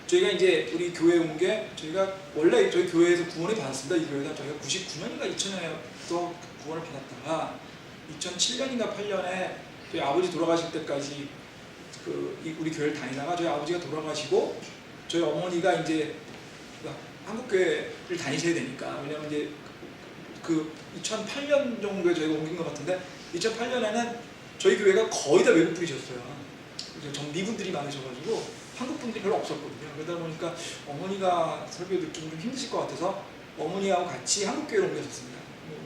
저희가 이제 우리 교회에 온 게 저희가 원래 저희 교회에서 구원을 받았습니다. 이 교회가 저희가 99년인가 2000년에부터 구원을 받았다가 2007년인가 8년에 저희 아버지 돌아가실 때까지 우리 교회를 다니다가 저희 아버지가 돌아가시고 저희 어머니가 이제 한국교회를 다니셔야 되니까 왜냐면 이제 2008년 정도에 저희가 옮긴 것 같은데 2008년에는 저희 교회가 거의 다 외국 분이셨어요. 전 미분들이 많으셔가지고 한국 분들이 별로 없었거든요. 그러다 보니까 어머니가 설교 듣기 좀 힘드실 것 같아서 어머니하고 같이 한국교회로 옮겼었습니다.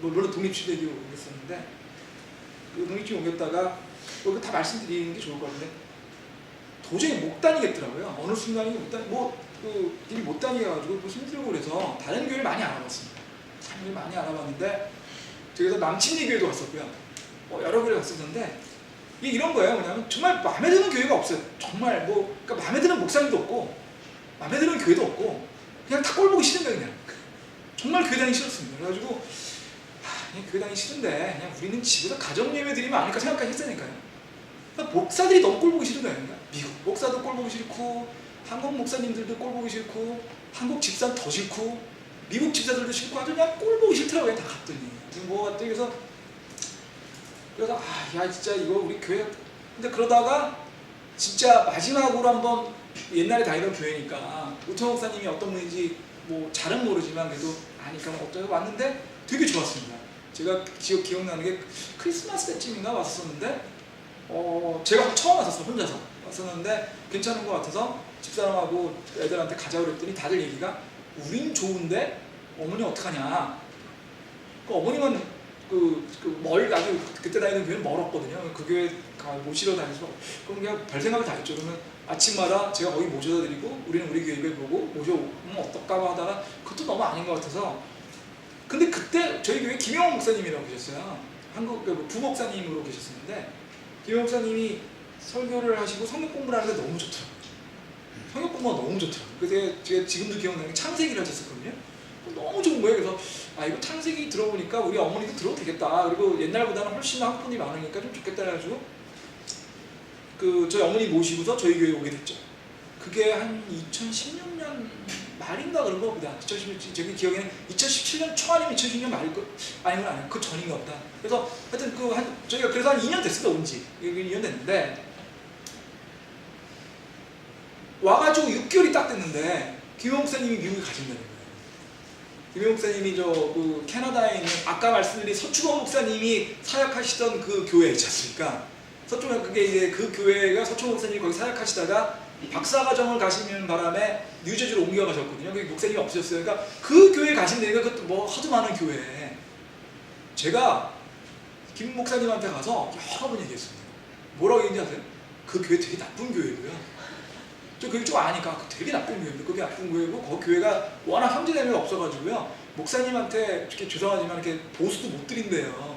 물론 독립시대기로 옮겼었는데 독립시대 옮겼다가 다 말씀드리는 게 좋을 것 같은데 도저히 못 다니겠더라고요. 어느 순간에 일이 못 다니게 가지고 힘들고 그래서 다른 교회를 많이 알아봤습니다. 굉장히 많이 알아봤는데 저기서 남친이 교회도 갔었고요. 여러 교회 갔었는데 이게 이런 거예요. 뭐냐면 정말 마음에 드는 교회가 없어요. 정말 뭐 그러니까 마음에 드는 목사님도 없고 마음에 드는 교회도 없고 그냥 다 꼴보기 싫은 거예요. 그냥 정말 교회 다니기 싫었습니다. 그래가지고 그냥 교회 다니기 싫은데 그냥 우리는 집에서 가정 예배 드리면 아닐까 생각까지 했으니까요. 그러니까 목사들이 너무 꼴보기 싫은 거예요. 그러니까 미국 목사도 꼴보기 싫고 한국 목사님들도 꼴보기 싫고 한국 집사는 더 싫고 미국 집사들도 싫고 아주 그냥 꼴보기 싫더라고요. 다 갔더니 뭐 갔더니 그래서 야 진짜 이거 우리 교회 근데 그러다가 진짜 마지막으로 한번 옛날에 다니던 교회니까 우태 목사님이 어떤 분인지 뭐 잘은 모르지만 그래도 아니까 어쩌고 왔는데 되게 좋았습니다. 제가 기억나는 게 크리스마스 때쯤인가 왔었는데 제가 처음 왔었어요. 혼자서 왔었는데 괜찮은 것 같아서 집사람하고 애들한테 가자고 그랬더니 다들 얘기가 우린 좋은데 어머니 어떡하냐. 그 어머님은 아주 그때 다니는 교회는 멀었거든요. 그 교회 모시러 다니서 그럼 그냥 별 생각을 다 했죠. 그러면 아침마다 제가 거기 모셔다 드리고 우리는 우리 교회 보고 모셔오면 어떨까 하다가 그것도 너무 아닌 것 같아서 근데 그때 저희 교회 김영호 목사님이라고 계셨어요. 한국 부목사님으로 계셨었는데 김영호 목사님이 설교를 하시고 성경 공부를 하는데 너무 좋더라고요. 성경 공부가 너무 좋더라고요. 그래서 제가 지금도 기억나는 게 창세기를 하셨었거든요. 너무 좋은 거예요. 그래서 이거 창세기 들어보니까 우리 어머니도 들어도 되겠다. 그리고 옛날보다는 훨씬 더 한국 분이 많으니까 좀 좋겠다 해가지고 저희 어머니 모시고서 저희 교회에 오게 됐죠. 그게 한 2016년 말인가 그런 거보다 2016, 제 기억에는 2017년 초 아니면 2016년 말일 거 아니면 그 전인가 보다. 그래서 하여튼 저희가 그래서 한 2년 됐습니다. 온지 2년 됐는데 와가지고 6개월이 딱 됐는데 김 목사님이 미국에 가신다는 거예요. 김 목사님이 캐나다에 있는 아까 말씀드린 서충원 목사님이 사역하시던 그 교회 있지 않습니까? 그게 이제 그 교회가 서충원 목사님이 거기 사역하시다가 박사과정을 가시는 바람에 뉴저지로 옮겨가셨거든요. 거기 목사님이 없으셨어요. 그러니까 그 교회 가신 데가 그것도 뭐 하도 많은 교회. 제가 김 목사님한테 가서 여러 번 얘기했습니다. 뭐라고 얘기했는지 아세요? 그 교회 되게 나쁜 교회고요. 저 교회 좀 아니까 되게 나쁜 교회인데 그게 나쁜 교회고 거기 교회가 워낙 형제자매가 없어가지고요. 목사님한테 이렇게 죄송하지만 이렇게 보수도 못 드린대요.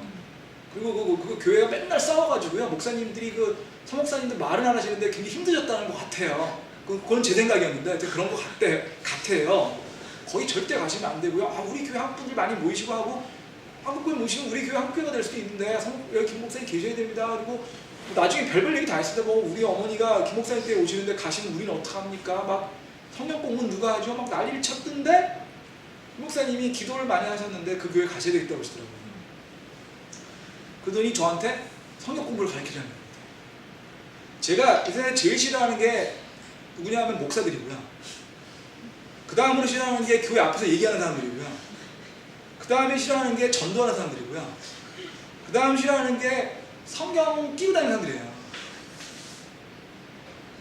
그리고 그 교회가 맨날 싸워가지고요. 목사님들이 사목사님들 말은 안 하시는데 굉장히 힘드셨다는 것 같아요. 그건 제 생각이었는데 그런 것 같아요. 거기 절대 가시면 안 되고요. 우리 교회 한국 분들 많이 모이시고 하고 한국 교회 모시면 우리 교회 한국 교회가 될 수도 있는데 여기 김 목사님 계셔야 됩니다. 그리고 나중에 별별 얘기 다 했을 때 우리 어머니가 김 목사님 때 오시는데 가시면 우리는 어떡합니까? 막 성경 공부는 누가 하죠? 막 난리를 쳤던데 김 목사님이 기도를 많이 하셨는데 그 교회 가셔야 되겠다고 하시더라고요. 그러더니 저한테 성경 공부를 가르치라는 겁니다. 제가 이 세상에 제일 싫어하는 게 누구냐 하면 목사들이고요. 그 다음으로 싫어하는 게 교회 앞에서 얘기하는 사람들이고요. 그 다음에 싫어하는 게 전도하는 사람들이고요. 그 다음 싫어하는 게 성경 끼고 다니는 사람들이에요.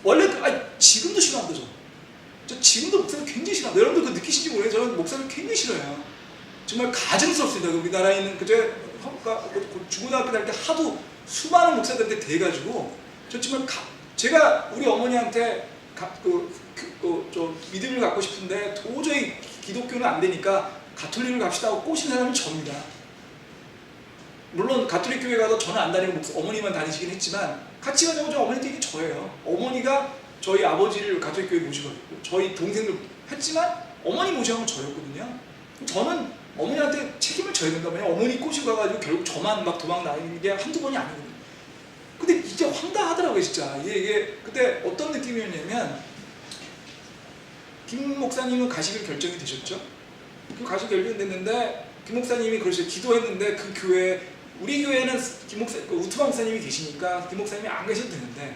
원래 지금도 싫어한다 저 지금도 목사를 굉장히 싫어합니다. 여러분들 그거 느끼신지 모르겠어요. 저는 목사를 굉장히 싫어해요. 정말 가증스럽습니다. 우리나라에 있는 중고등학교 다닐 때 하도 수많은 목사들한테 대가지고 저 정말 제가 우리 어머니한테 좀 믿음을 갖고 싶은데 도저히 기독교는 안 되니까 가톨릭을 갑시다 하고 꼬신 사람이 저입니다. 물론 가톨릭 교회 가도 저는 안 다니고 어머니만 다니시긴 했지만 같이 가자고 저 어머니 되게 저예요. 어머니가 저희 아버지를 가톨릭 교회 모시고 저희 동생을 했지만 어머니 모시고 저였거든요. 저는 어머니한테 책임을 져야 된다. 왜냐면 어머니 꼬시고 가가지고 결국 저만 막 도망 다니는 게 한두 번이 아니거든요. 근데 진짜 황당하더라고요, 진짜. 이게 그때 어떤 느낌이었냐면 김 목사님은 가시기로 결정이 되셨죠. 가시기 결정이 됐는데 김 목사님이 그러셔 기도했는데 그 교회 우리 교회는 우트바 목사님이 계시니까 김 목사님이 안 계셔도 되는데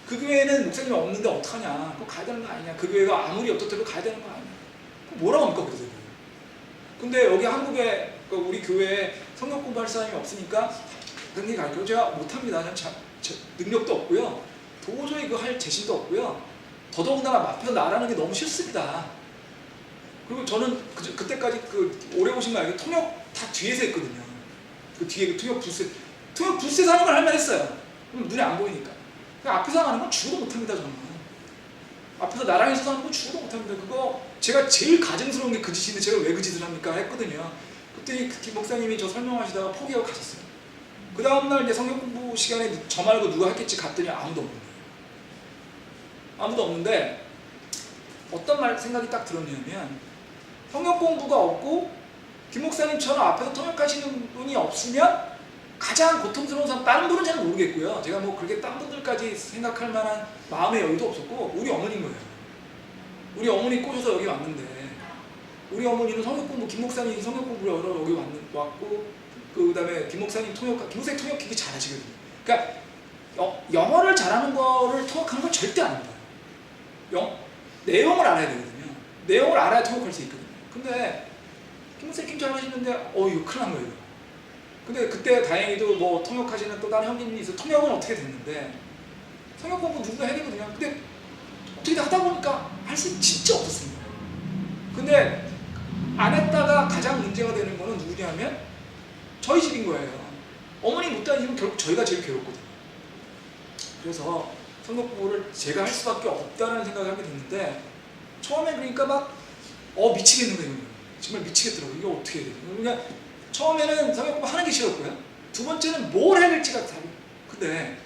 그 교회는 목사님이 없는데 어떡하냐. 그거 가야 되는 거 아니냐. 그 교회가 아무리 어떻더라도 가야 되는 거 아니냐. 뭐라고 합니까 그러세요. 근데 여기 한국에 우리 교회에 성경 공부할 사람이 없으니까 그런 게 가르쳐요. 제가 못합니다. 능력도 없고요. 도저히 할 재신도 없고요. 더더군다나 앞에서 나라는 게 너무 싫습니다. 그리고 저는 그때까지 오래 보신 거 알고 통역 다 뒤에서 했거든요. 그 뒤에 통역 부스에서 하는 걸 할 만했어요. 그럼 눈에 안 보이니까. 앞에서 하는 건 죽어도 못합니다. 저는 앞에서 나랑에서 하는 건 죽어도 못합니다. 그거 제가 제일 가증스러운 게 그 짓인데 제가 왜 그 짓을 합니까? 했거든요. 그랬더니 김 목사님이 저 설명하시다가 포기하고 가셨어요. 그 다음날 이제 성경 공부 시간에 저 말고 누가 했겠지 갔더니 아무도 없는 거예요. 아무도 없는데 어떤 말 생각이 딱 들었냐면 성경 공부가 없고 김 목사님처럼 앞에서 통역하시는 분이 없으면 가장 고통스러운 사람, 다른 분은 잘 모르겠고요. 제가 뭐 그렇게 딴 분들까지 생각할 만한 마음의 여유도 없었고 우리 어머니인 거예요. 우리 어머니 꼬셔서 여기 왔는데 우리 어머니는 성경 공부, 김 목사님 성경 공부를 하러 여기 왔고 그 다음에 김 목사님 통역하기 잘하시거든요. 그러니까 영어를 잘하는 거를 통역하는 건 절대 아닙니다. 내용을 알아야 되거든요. 내용을 알아야 통역할 수 있거든요. 근데 김 목사님 잘하시는데 이거 큰일 난 거예요. 근데 그때 다행히도 뭐 통역하시는 또 다른 형님이 있어 통역은 어떻게 됐는데 성경 공부 누구나 해야 되거든요. 근데 어떻게 하다 보니까 할 수 진짜 없었습니다. 근데 안 했다가 가장 문제가 되는 거는 누구냐면 저희 집인 거예요. 어머니 못 다니면 결국 저희가 제일 괴롭거든요. 그래서 성경 공부를 제가 할 수밖에 없다는 생각을 하게 됐는데 처음에 그러니까 막 미치겠는 거예요. 정말 미치겠더라고요. 이거 어떻게 해야 되지? 그러니까 처음에는 성경 공부 하는 게 싫었고요. 두 번째는 뭘 해야 될지가 답이. 근데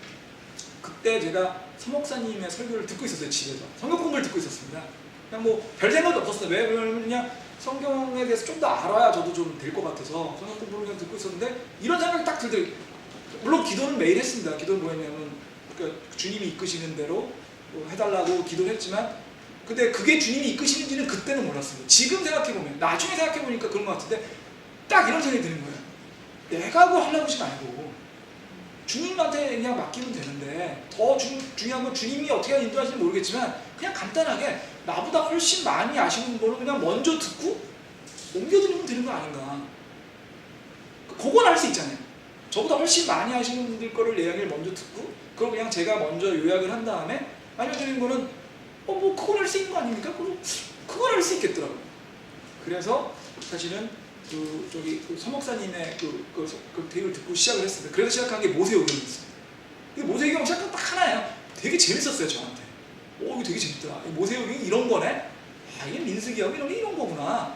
그때 제가 서목사님의 설교를 듣고 있었어요. 집에서 성경 공부를 듣고 있었습니다. 그냥 뭐 별 생각이 없었어요. 왜? 왜냐면 그냥 성경에 대해서 좀 더 알아야 저도 좀 될 것 같아서 성경 공부를 그냥 듣고 있었는데 이런 생각이 딱 들더라고요. 물론 기도는 매일 했습니다. 기도는 뭐냐면 그러니까 주님이 이끄시는 대로 해달라고 기도를 했지만 근데 그게 주님이 이끄시는지는 그때는 몰랐습니다. 지금 생각해보면 나중에 생각해보니까 그런 것 같은데 딱 이런 생각이 드는 거예요. 내가 뭐 하려고 하지 말고 주님한테 그냥 맡기면 되는데 더 중요한 건 주님이 어떻게 인도하시는지 모르겠지만 그냥 간단하게 나보다 훨씬 많이 아시는 거를 그냥 먼저 듣고 옮겨드리면 되는 거 아닌가. 그건 알 수 있잖아요. 저보다 훨씬 많이 아시는 분들 거를 이야기를 먼저 듣고 그걸 그냥 제가 먼저 요약을 한 다음에 알려드리는 거는 뭐 그걸 할 수 있는 거 아닙니까? 그걸 할 수 있겠더라고요. 그래서 사실은 그 서목사님의 그 대회를 듣고 시작을 했습니다. 그래서 시작한 게 모세오경이었어요. 모세오경 시작한 딱 하나예요. 되게 재밌었어요 저한테. 이거 되게 재밌더라. 모세오경이 이런 거네. 이게 민수기하고 이런 거구나.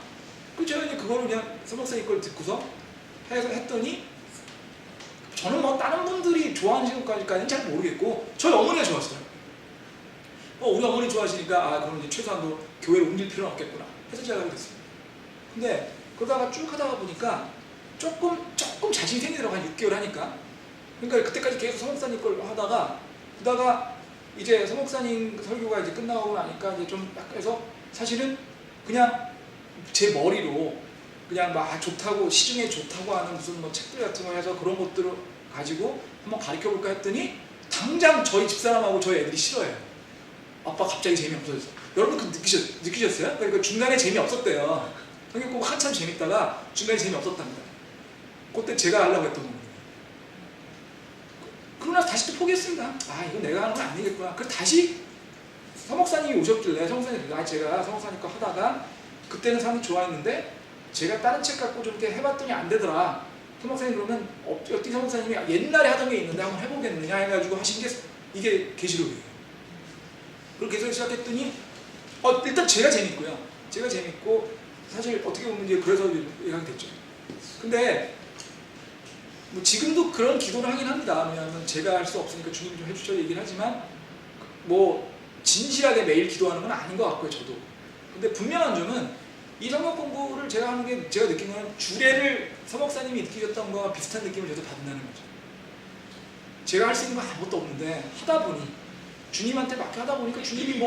그래서 제가 이제 그거를 그냥 서목사님 걸 듣고서 해서 했더니 저는 뭐 다른 분들이 좋아하는 것까지는 잘 모르겠고 저희 어머니가 좋았어요. 우리 어머니 좋아하시니까 그럼 이제 최소한도 교회를 옮길 필요는 없겠구나 해서 제가 하게 됐어요. 근데 그러다가 쭉 하다가 보니까 조금 자신이 생기더라고요. 한 6개월 하니까. 그러니까 그때까지 계속 서목사님 걸 하다가 그러다가 이제 서목사님 설교가 이제 끝나고 나니까 이제 좀 딱 해서 사실은 그냥 제 머리로 그냥 막 좋다고 시중에 좋다고 하는 무슨 뭐 책들 같은 거 해서 그런 것들을 가지고 한번 가르쳐 볼까 했더니 당장 저희 집사람하고 저희 애들이 싫어해요. 아빠 갑자기 재미없어졌어. 여러분 그거 느끼셨어요? 그러니까 중간에 재미없었대요. 성경 공부 한참 재밌다가 중간에 재미없었답니다. 그때 제가 하려고 했던 겁니다. 그러고 나서 다시 또 포기했습니다. 이건 내가 하는 건 아니겠구나. 그래서 다시 서목사님이 오셨길래 제가 서목사님 거 하다가 그때는 사람이 좋아했는데 제가 다른 책 갖고 좀 이렇게 해봤더니 안 되더라. 서목사님 그러면 어떻게 서목사님이 옛날에 하던 게 있는데 한번 해보겠느냐 해가지고 하신 게 이게 계시록이에요. 그리고 계속 시작했더니 일단 제가 재밌고요. 제가 재밌고 사실 어떻게 보면 이제 그래서 얘기하게 됐죠. 근데 뭐 지금도 그런 기도를 하긴 합니다. 왜냐하면 제가 할 수 없으니까 주님 좀 해주셔 얘기를 하지만 뭐 진실하게 매일 기도하는 건 아닌 것 같고요. 저도. 근데 분명한 점은 이 성경 공부를 제가 하는 게 제가 느낀 건 주례를 서목사님이 느끼셨던 거와 비슷한 느낌을 저도 받는다는 거죠. 제가 할 수 있는 건 아무것도 없는데 하다 보니 주님한테 맡겨 하다 보니까 주님이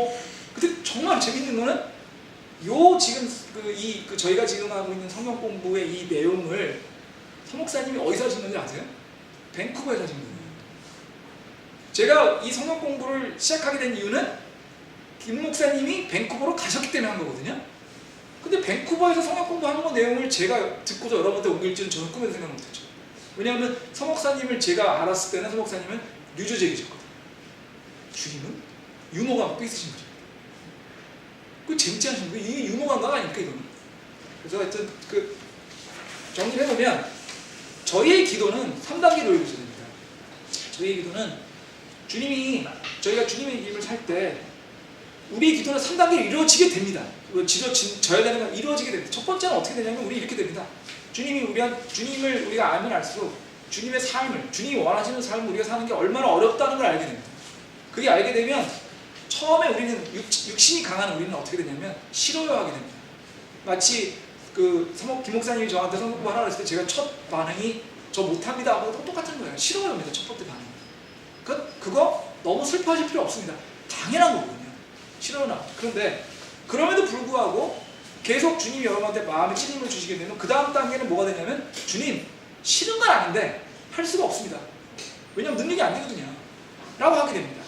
근데 정말 재밌는 거는 지금 저희가 지금 하고 있는 성경 공부의 이 내용을 서목사님이 어디서 하시는지 아세요? 밴쿠버에서 하신 거예요. 제가 이 성경 공부를 시작하게 된 이유는 김 목사님이 밴쿠버로 가셨기 때문에 한 거거든요. 근데 밴쿠버에서 성경 공부하는 거 내용을 제가 듣고서 여러분한테 옮길지는 저는 꿈에도 생각 못했죠. 왜냐하면 서목사님을 제가 알았을 때는 서목사님은 뉴저지에 계셨거든요. 주님은 유머가 꽤 있으신 거죠. 그 재밌지 않으신 거예요? 이게 유머가 아닙니까 이거는? 그래서 하여튼 정리를 해보면 저희의 기도는 3단계로 읽으셔야 됩니다. 저희의 기도는 저희가 주님의 이름을 살 때 우리의 기도는 3단계로 이루어지게 됩니다. 져야 되는 건 이루어지게 됩니다. 첫 번째는 어떻게 되냐면 우리 이렇게 됩니다. 주님을 우리가 알면 알수록 주님의 삶을, 주님이 원하시는 삶을 우리가 사는 게 얼마나 어렵다는 걸 알게 됩니다. 그게 알게 되면 처음에 우리는 육신이 강한 우리는 어떻게 되냐면 싫어하게 됩니다. 마치 김 목사님이 저한테 성경 공부하라 그랬을 때 제가 첫 반응이 저 못합니다 하고 똑같은 거예요. 싫어합니다. 첫 번째 반응. 그거 너무 슬퍼하실 필요 없습니다. 당연한 거거든요. 싫어나. 그런데 그럼에도 불구하고 계속 주님이 여러분한테 마음의 찔림을 주시게 되면 그 다음 단계는 뭐가 되냐면 주님 싫은 건 아닌데 할 수가 없습니다. 왜냐하면 능력이 안 되거든요. 라고 하게 됩니다.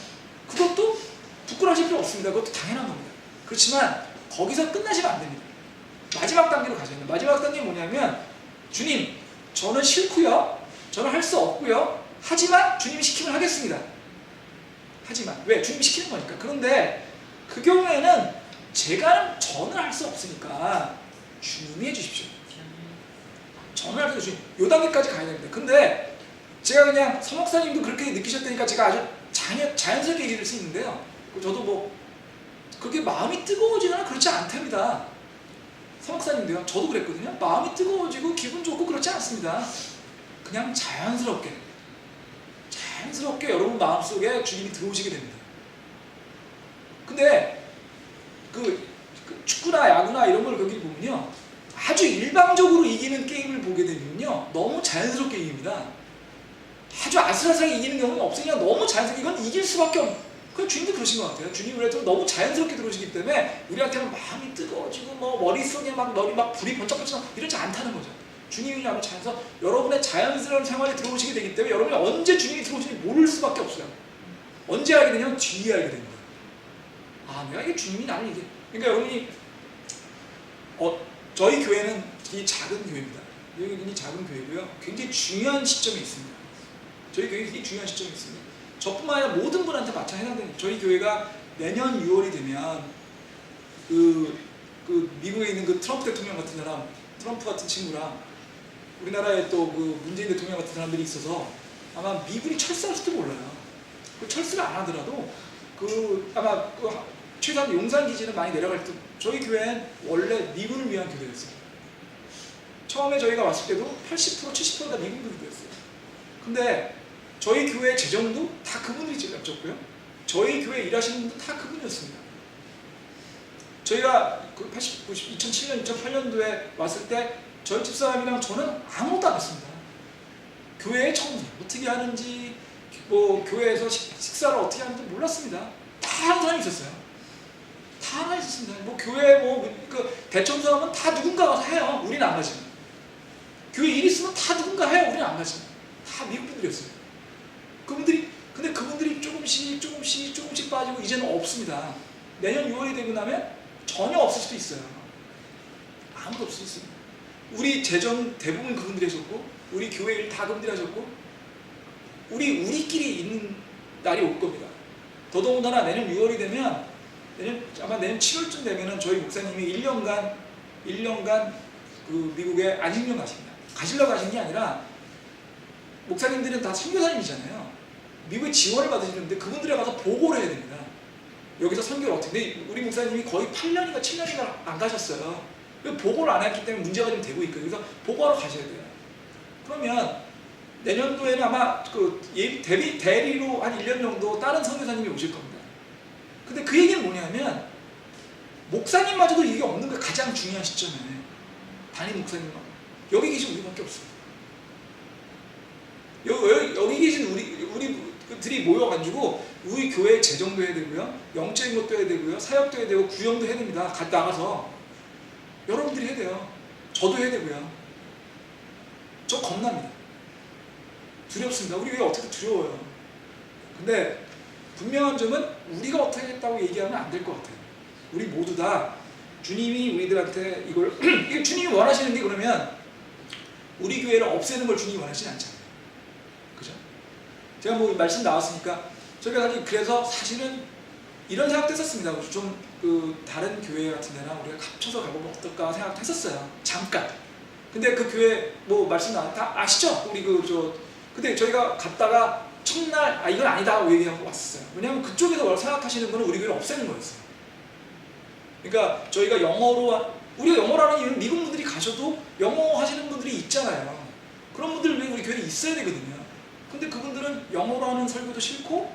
그것도 부끄러워하실 필요 없습니다. 그것도 당연한 겁니다. 그렇지만 거기서 끝나시면 안 됩니다. 마지막 단계로 가셔야 돼요. 마지막 단계는 뭐냐면 주님 저는 싫고요. 저는 할 수 없고요. 하지만 주님이 시키면 하겠습니다. 하지만 왜? 주님이 시키는 거니까. 그런데 그 경우에는 저는 할 수 없으니까 주님이 해주십시오. 저는 할 수 없으니까 요 단계까지 가야 됩니다. 근데 제가 그냥 서목사님도 그렇게 느끼셨다니까 제가 아주 자연스럽게 얘기를 수 있는데요. 저도 뭐 그렇게 마음이 뜨거워지거나 그렇지 않답니다. 서목사님도요. 저도 그랬거든요. 마음이 뜨거워지고 기분 좋고 그렇지 않습니다. 그냥 자연스럽게 여러분 마음속에 주님이 들어오시게 됩니다. 근데 그 축구나 야구나 이런 걸 거기 보면요. 아주 일방적으로 이기는 게임을 보게 되면요. 너무 자연스럽게 이깁니다. 아주 아슬아슬하게 이기는 경우는 없으니까 너무 자연스럽게 이건 이길 수밖에 없는 그냥 주님도 그러신 것 같아요. 주님이 그래도 너무 자연스럽게 들어오시기 때문에 우리한테는 마음이 뜨거워지고 뭐 머릿속에 막 불이 번쩍번쩍 이러지 않다는 거죠. 주님이 아마 자연스러워 여러분의 자연스러운 생활에 들어오시게 되기 때문에 여러분이 언제 주님이 들어오시는지 모를 수밖에 없어요. 언제 알게 되냐면 뒤에 알게 됩니다. 아 내가 이게 주님이 나를 이게 그러니까 여러분이 저희 교회는 이 작은 교회입니다. 여기 작은 교회고요. 굉장히 중요한 시점에 있습니다. 저희 교회에 굉장히 중요한 시점에 있습니다. 저뿐만 아니라 모든 분한테 마찬가지 해당됩니다. 저희 교회가 내년 6월이 되면 미국에 있는 그 트럼프 대통령 같은 사람, 트럼프 같은 친구랑 우리나라에 또 문재인 대통령 같은 사람들이 있어서 아마 미군이 철수할지도 몰라요. 그 철수를 안 하더라도 아마 최소한 용산 기지는 많이 내려갈 때 저희 교회는 원래 미군을 위한 교회였어요. 처음에 저희가 왔을 때도 80% 70%가 미군 교회였어요. 근데 저희 교회 재정도 다 그분들이 잡혔고요. 저희 교회 일하시는 분도 다 그분이었습니다. 저희가 2007년, 2008년도에 왔을 때 저희 집사람이랑 저는 아무것도 안 했습니다. 교회의 청소 어떻게 하는지 뭐 교회에서 식사를 어떻게 하는지 몰랐습니다. 다 하는 사람이 있었어요. 다 하나 있었습니다. 뭐 교회 대청소하면 다 누군가 가서 해요. 우리는 안 가지. 교회 일 있으면 다 누군가 해요. 우리는 안 가지. 다 미국 분들이었어요. 근데 그분들이 조금씩 빠지고 이제는 없습니다. 내년 6월이 되고 나면 전혀 없을 수도 있어요. 아무도 없을 수 있어요. 우리 재정 대부분 그분들이 하셨고 우리 교회 일 다 그분들이 하셨고 우리끼리 있는 날이 올 겁니다. 더더군다나 내년 6월이 되면 아마 내년 7월쯤 되면은 저희 목사님이 1년간 그 미국에 안식년 가십니다. 가시려고 가신 게 아니라 목사님들은 다 선교사님이잖아요. 미국에 지원을 받으시는데 그분들에 가서 보고를 해야 됩니다. 여기서 선교를 어떻게 근데 우리 목사님이 거의 8년인가 7년인가 안 가셨어요. 보고를 안 했기 때문에 문제가 좀 되고 있거든요. 그래서 보고하러 가셔야 돼요. 그러면 내년도에는 아마 대리로 한 1년 정도 다른 선교사님이 오실 겁니다. 근데 그 얘기는 뭐냐면 목사님마저도 이게 없는 게 가장 중요한 시점에 담임 목사님만 여기 계신 우리밖에 없어요. 여기 계신 우리들이 모여가지고 우리 교회 재정도 해야 되고요, 영적인 것도 해야 되고요, 사역도 해야 되고 구형도 해야 됩니다. 갔다 나가서 여러분들이 해야 돼요. 저도 해야 되고요. 저 겁납니다. 두렵습니다. 우리 왜 어떻게 두려워요? 근데 분명한 점은 우리가 어떻게 했다고 얘기하면 안 될 것 같아요. 우리 모두 다 주님이 우리들한테 이게 주님이 원하시는 게 그러면 우리 교회를 없애는 걸 주님이 원하시지 않잖아요. 그죠? 제가 뭐 말씀 나왔으니까 저희가 그래서 사실은 이런 생각도 했었습니다. 좀 다른 교회 같은 데나 우리가 합쳐서 가보면 어떨까 생각도 했었어요. 잠깐. 근데 그 교회 뭐 말씀 다 아시죠? 우리 근데 저희가 갔다가 첫날 이건 아니다 하고 얘기하고 왔었어요. 왜냐하면 그쪽에서 생각하시는 거는 우리 교회를 없애는 거였어요. 그러니까 저희가 영어로 우리가 영어라는 이유는 미국 분들이 가셔도 영어 하시는 분들이 있잖아요. 그런 분들 위해 우리 교회에 있어야 되거든요. 근데 그분들은 영어로 하는 설교도 싫고,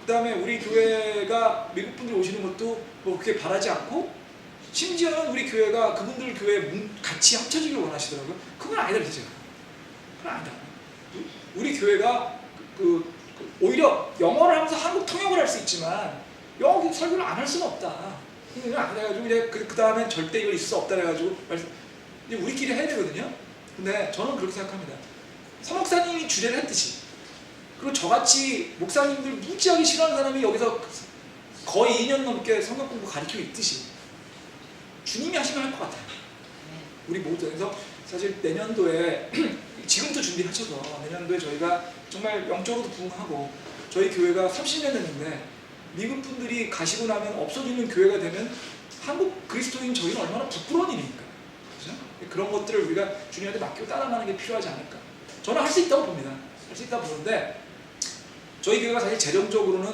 그 다음에 우리 교회가 미국 분들이 오시는 것도 뭐 그렇게 바라지 않고, 심지어는 우리 교회가 그분들 교회에 같이 합쳐지길 원하시더라고요. 그건 아니다 그랬죠. 그건 아니다. 우리 교회가 오히려 영어를 하면서 한국 통역을 할 수 있지만 영어 설교를 안 할 수는 없다. 그래가지고 이제 그 다음엔 절대 이걸 있을 수 없다 그래가지고 이제 우리끼리 해야 되거든요. 근데 저는 그렇게 생각합니다. 서목사님이 주례를 했듯이, 그리고 저같이 목사님들 무지하게 싫어하는 사람이 여기서 거의 2년 넘게 성경 공부 가르치고 있듯이 주님이 하시면 할 것 같아요. 우리 모두. 그래서 사실 내년도에 지금부터 준비하셔서 내년도에 저희가 정말 영적으로도 부흥하고, 저희 교회가 30년 됐는데 미국 분들이 가시고 나면 없어지는 교회가 되면 한국 그리스도인 저희는 얼마나 부끄러운 일입니까? 그렇죠? 그런 것들을 우리가 주님한테 맡기고 따라가는 게 필요하지 않을까. 저는 할 수 있다고 봅니다. 할 수 있다고 보는데, 저희 교회가 사실 재정적으로는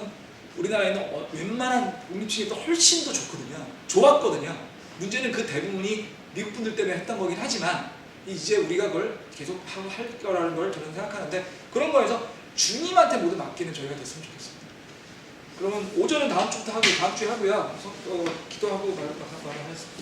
우리나라에 있는 웬만한 독립주의보다 훨씬 더 좋거든요. 좋았거든요. 문제는 그 대부분이 미국 분들 때문에 했던 거긴 하지만, 이제 우리가 그걸 계속 할 거라는 걸 저는 생각하는데, 그런 거에서 주님한테 모두 맡기는 저희가 됐으면 좋겠습니다. 그러면 오전은 다음 주부터 하고, 다음 주에 하고요. 기도하고 말하겠습니다.